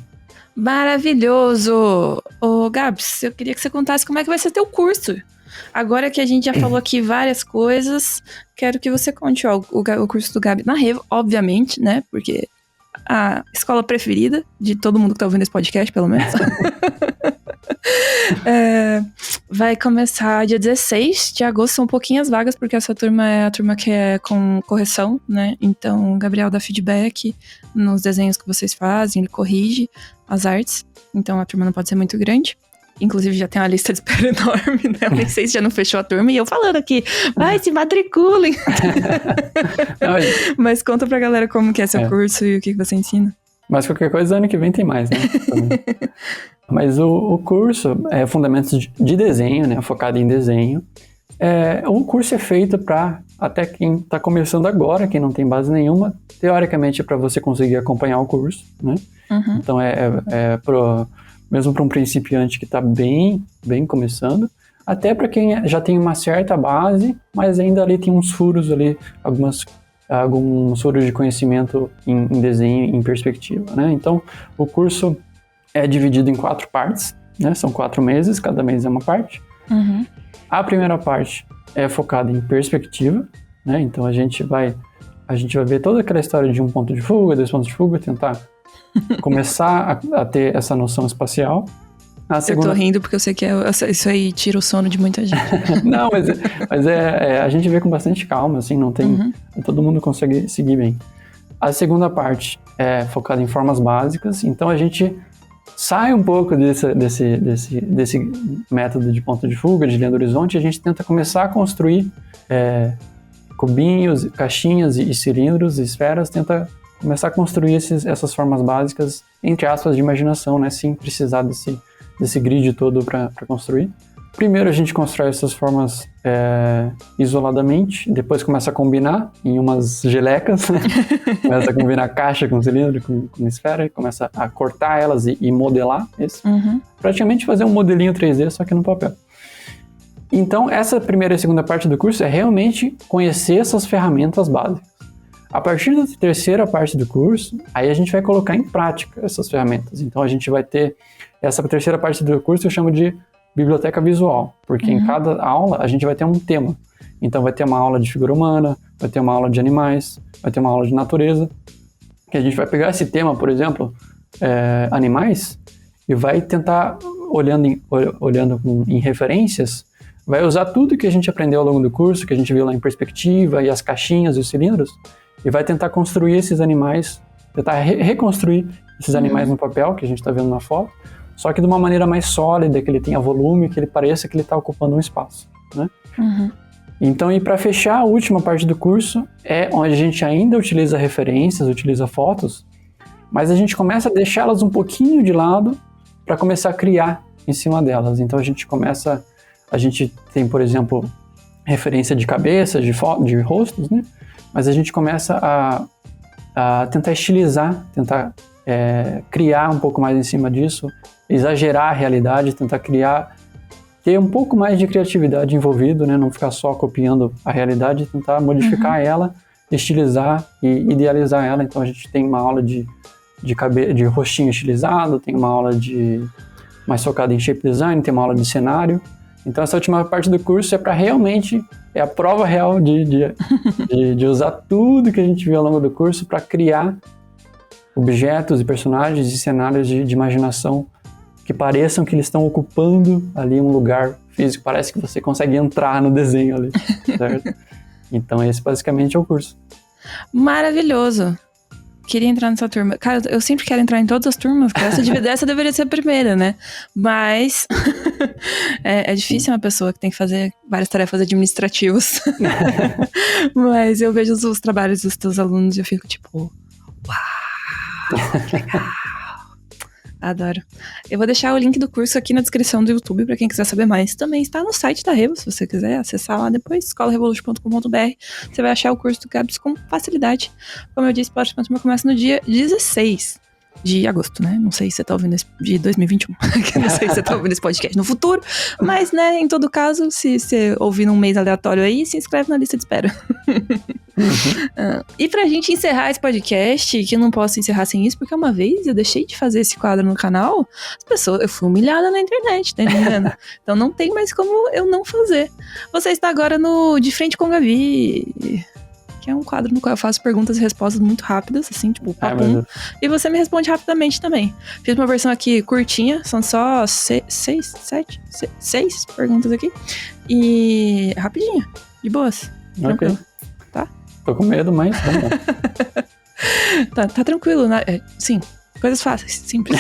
Maravilhoso! Ô, Gabs, eu queria que você contasse como é que vai ser teu curso. Agora que a gente já falou aqui várias coisas, quero que você conte o curso do Gabi na Revo, obviamente, né? Porque a escola preferida de todo mundo que tá ouvindo esse podcast, pelo menos. Vai começar dia 16 de agosto, são pouquinhas vagas, porque essa turma é a turma que é com correção, né? Então, o Gabriel dá feedback nos desenhos que vocês fazem, ele corrige as artes, então a turma não pode ser muito grande. Inclusive, já tem uma lista de espera enorme, né? Eu nem sei se já não fechou a turma. E eu falando aqui, vai, se matriculem. Mas conta pra galera como que é seu curso e o que você ensina. Mas qualquer coisa, ano que vem tem mais, né? Mas o curso é Fundamentos de Desenho, né? Focado em desenho. O curso é feito para até quem está começando agora, quem não tem base nenhuma. Teoricamente, é para você conseguir acompanhar o curso, né? Então, mesmo para um principiante que está bem começando, até para quem já tem uma certa base, mas ainda ali tem uns furos ali, alguns furos de conhecimento em desenho, em perspectiva, né? Então, o curso é dividido em 4 partes, né? São 4 meses, cada mês é uma parte. A primeira parte é focada em perspectiva, né? Então, a gente vai ver toda aquela história de 1 ponto de fuga, 2 pontos de fuga, tentar começar a ter essa noção espacial. Eu tô rindo porque eu sei que isso aí tira o sono de muita gente. Não, mas a gente vê com bastante calma, assim, não tem... Todo mundo consegue seguir bem. A segunda parte é focada em formas básicas, então a gente sai um pouco desse método de ponto de fuga, de linha do horizonte, e a gente tenta começar a construir cubinhos, caixinhas e cilindros, esferas, tenta começar a construir essas formas básicas, entre aspas, de imaginação, né? Sem precisar desse grid todo para construir. Primeiro a gente constrói essas formas isoladamente, depois começa a combinar em umas gelecas, né? Começa a combinar caixa com cilindro, com esfera, e começa a cortar elas e modelar isso. Praticamente fazer um modelinho 3D, só que no papel. Então, essa primeira e segunda parte do curso é realmente conhecer essas ferramentas básicas. A partir da terceira parte do curso, aí a gente vai colocar em prática essas ferramentas. Então, a gente vai ter essa terceira parte do curso, eu chamo de biblioteca visual, porque em cada aula a gente vai ter um tema. Então, vai ter uma aula de figura humana, vai ter uma aula de animais, vai ter uma aula de natureza, que a gente vai pegar esse tema, por exemplo, animais, e vai tentar, olhando em referências, vai usar tudo que a gente aprendeu ao longo do curso, que a gente viu lá em perspectiva, e as caixinhas e os cilindros, e vai tentar construir esses animais, tentar reconstruir esses animais no papel, que a gente está vendo na foto, só que de uma maneira mais sólida, que ele tenha volume, que ele pareça que ele está ocupando um espaço, né? Então, e para fechar a última parte do curso, é onde a gente ainda utiliza referências, utiliza fotos, mas a gente começa a deixá-las um pouquinho de lado para começar a criar em cima delas. Então, a gente tem, por exemplo, referência de cabeças, de rostos, né? Mas a gente começa a tentar estilizar, tentar criar um pouco mais em cima disso, exagerar a realidade, tentar ter um pouco mais de criatividade envolvido, né? Não ficar só copiando a realidade, tentar modificar ela, estilizar e idealizar ela. Então a gente tem uma aula de rostinho estilizado, tem uma aula mais focada em shape design, tem uma aula de cenário. Então essa última parte do curso é para realmente, é a prova real de usar tudo que a gente viu ao longo do curso para criar objetos e personagens e cenários de imaginação que pareçam que eles estão ocupando ali um lugar físico. Parece que você consegue entrar no desenho ali, certo? Então esse basicamente é o curso. Maravilhoso! queria entrar nessa turma. Cara, eu sempre quero entrar em todas as turmas, cara. Essa deveria ser a primeira, né? Mas é difícil uma pessoa que tem que fazer várias tarefas administrativas. Mas eu vejo os trabalhos dos teus alunos e eu fico tipo, uau, que legal. Adoro. Eu vou deixar o link do curso aqui na descrição do YouTube pra quem quiser saber mais. Também está no site da Revo, se você quiser acessar lá depois, escolarevolution.com.br. Você vai achar o curso do Gabs com facilidade. Como eu disse, a próxima turma começa no dia 16 de agosto, né? Não sei se você tá ouvindo esse de 2021. Não sei se você tá ouvindo esse podcast no futuro. Mas, né, em todo caso, se você ouvir num mês aleatório aí, se inscreve na lista de espera. E pra gente encerrar esse podcast, que eu não posso encerrar sem isso, porque uma vez eu deixei de fazer esse quadro no canal, eu fui humilhada na internet, tá entendendo? Então não tem mais como eu não fazer. Você está agora no De Frente com Gabi, que é um quadro no qual eu faço perguntas e respostas muito rápidas, assim, tipo, papum, e você me responde rapidamente também. Fiz uma versão aqui curtinha, são só 6 perguntas aqui, e rapidinho, de boas, tranquilo. Tá? Tô com medo, mas vamos lá. Tá tranquilo, né? Sim, coisas fáceis, simples.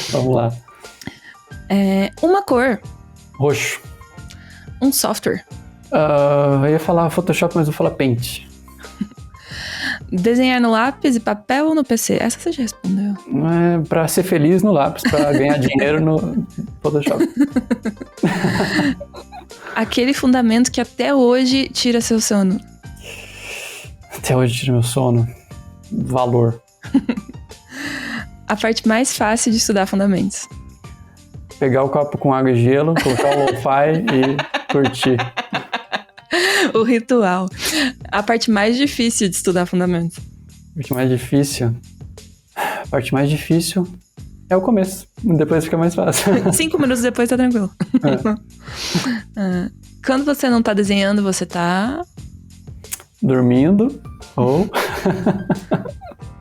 Vamos lá. Uma cor. Roxo. Um software. Eu ia falar Photoshop, mas eu vou falar Paint. Desenhar no lápis e papel ou no PC? Essa você já respondeu. Pra ser feliz no lápis, pra ganhar dinheiro no Photoshop. Aquele fundamento que até hoje tira seu sono. Até hoje tira meu sono. Valor. A parte mais fácil de estudar fundamentos. Pegar o copo com água e gelo, colocar o lo-fi e curtir. O ritual. A parte mais difícil de estudar fundamentos. A parte mais difícil é o começo. Depois fica mais fácil. 5 minutos depois tá tranquilo. Quando você não tá desenhando, você tá... dormindo ou...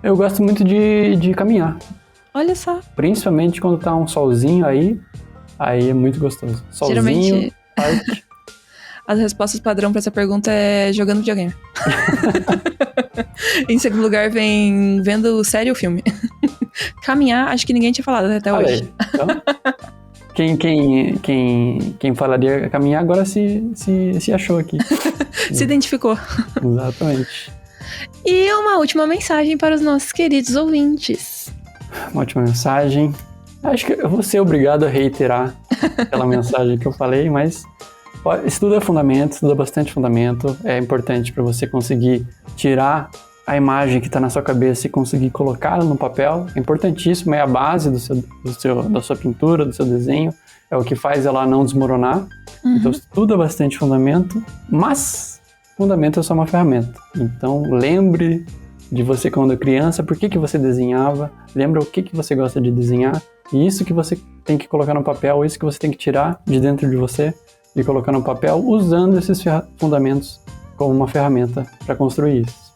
Eu gosto muito de caminhar. Olha só. Principalmente quando tá um solzinho aí é muito gostoso. Solzinho, geralmente, parte. As respostas padrão pra essa pergunta é jogando videogame. Em segundo lugar vem vendo série ou filme. Caminhar, acho que ninguém tinha falado até Olha hoje. Aí. Então, quem falaria caminhar agora se achou aqui. Se identificou. Exatamente. E uma última mensagem para os nossos queridos ouvintes. Uma última mensagem. Acho que eu vou ser obrigado a reiterar aquela mensagem que eu falei, mas estuda fundamento, estuda bastante fundamento. É importante para você conseguir tirar a imagem que está na sua cabeça e conseguir colocá-la no papel. É importantíssimo, é a base da sua pintura, do seu desenho. É o que faz ela não desmoronar. Então estuda bastante fundamento, mas fundamento é só uma ferramenta. Então lembre de você quando criança, por que você desenhava, lembra o que você gosta de desenhar, e isso que você tem que colocar no papel, isso que você tem que tirar de dentro de você e colocar no papel, usando esses fundamentos como uma ferramenta para construir isso.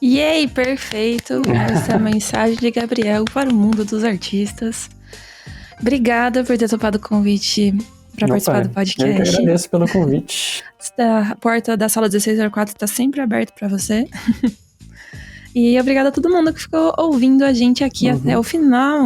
Yay, perfeito! Essa é a mensagem de Gabriel para o mundo dos artistas. Obrigada por ter topado o convite para participar do podcast. Eu que agradeço pelo convite. A porta da sala 1604 está sempre aberta para você. E obrigada a todo mundo que ficou ouvindo a gente aqui até o final.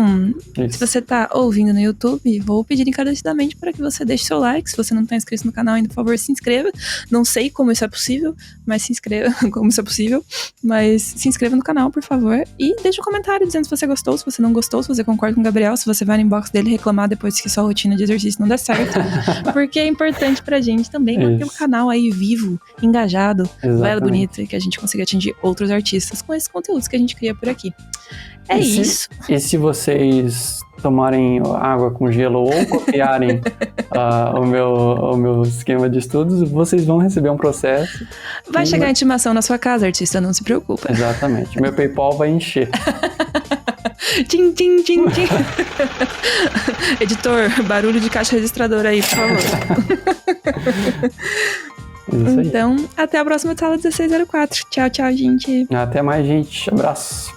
Isso. Se você tá ouvindo no YouTube, vou pedir encarecidamente para que você deixe seu like. Se você não tá inscrito no canal ainda, por favor, se inscreva. Não sei como isso é possível, mas se inscreva como isso é possível. Mas se inscreva no canal, por favor. E deixe um comentário dizendo se você gostou, se você não gostou, se você concorda com o Gabriel, se você vai no inbox dele reclamar depois que sua rotina de exercício não der certo. Porque é importante pra gente também manter o canal aí vivo, engajado, belo, bonito, e que a gente consiga atingir outros artistas com esses conteúdos que a gente cria por aqui. Isso. E se vocês tomarem água com gelo ou copiarem o meu esquema de estudos, vocês vão receber um processo. Vai chegar a intimação na sua casa, artista, não se preocupa. Exatamente. Meu PayPal vai encher. Tim, tim, tim, tim. Editor, barulho de caixa registradora aí, por favor. Isso aí. Então, até a próxima sala 1604. Tchau, tchau, gente. Até mais, gente. Abraço.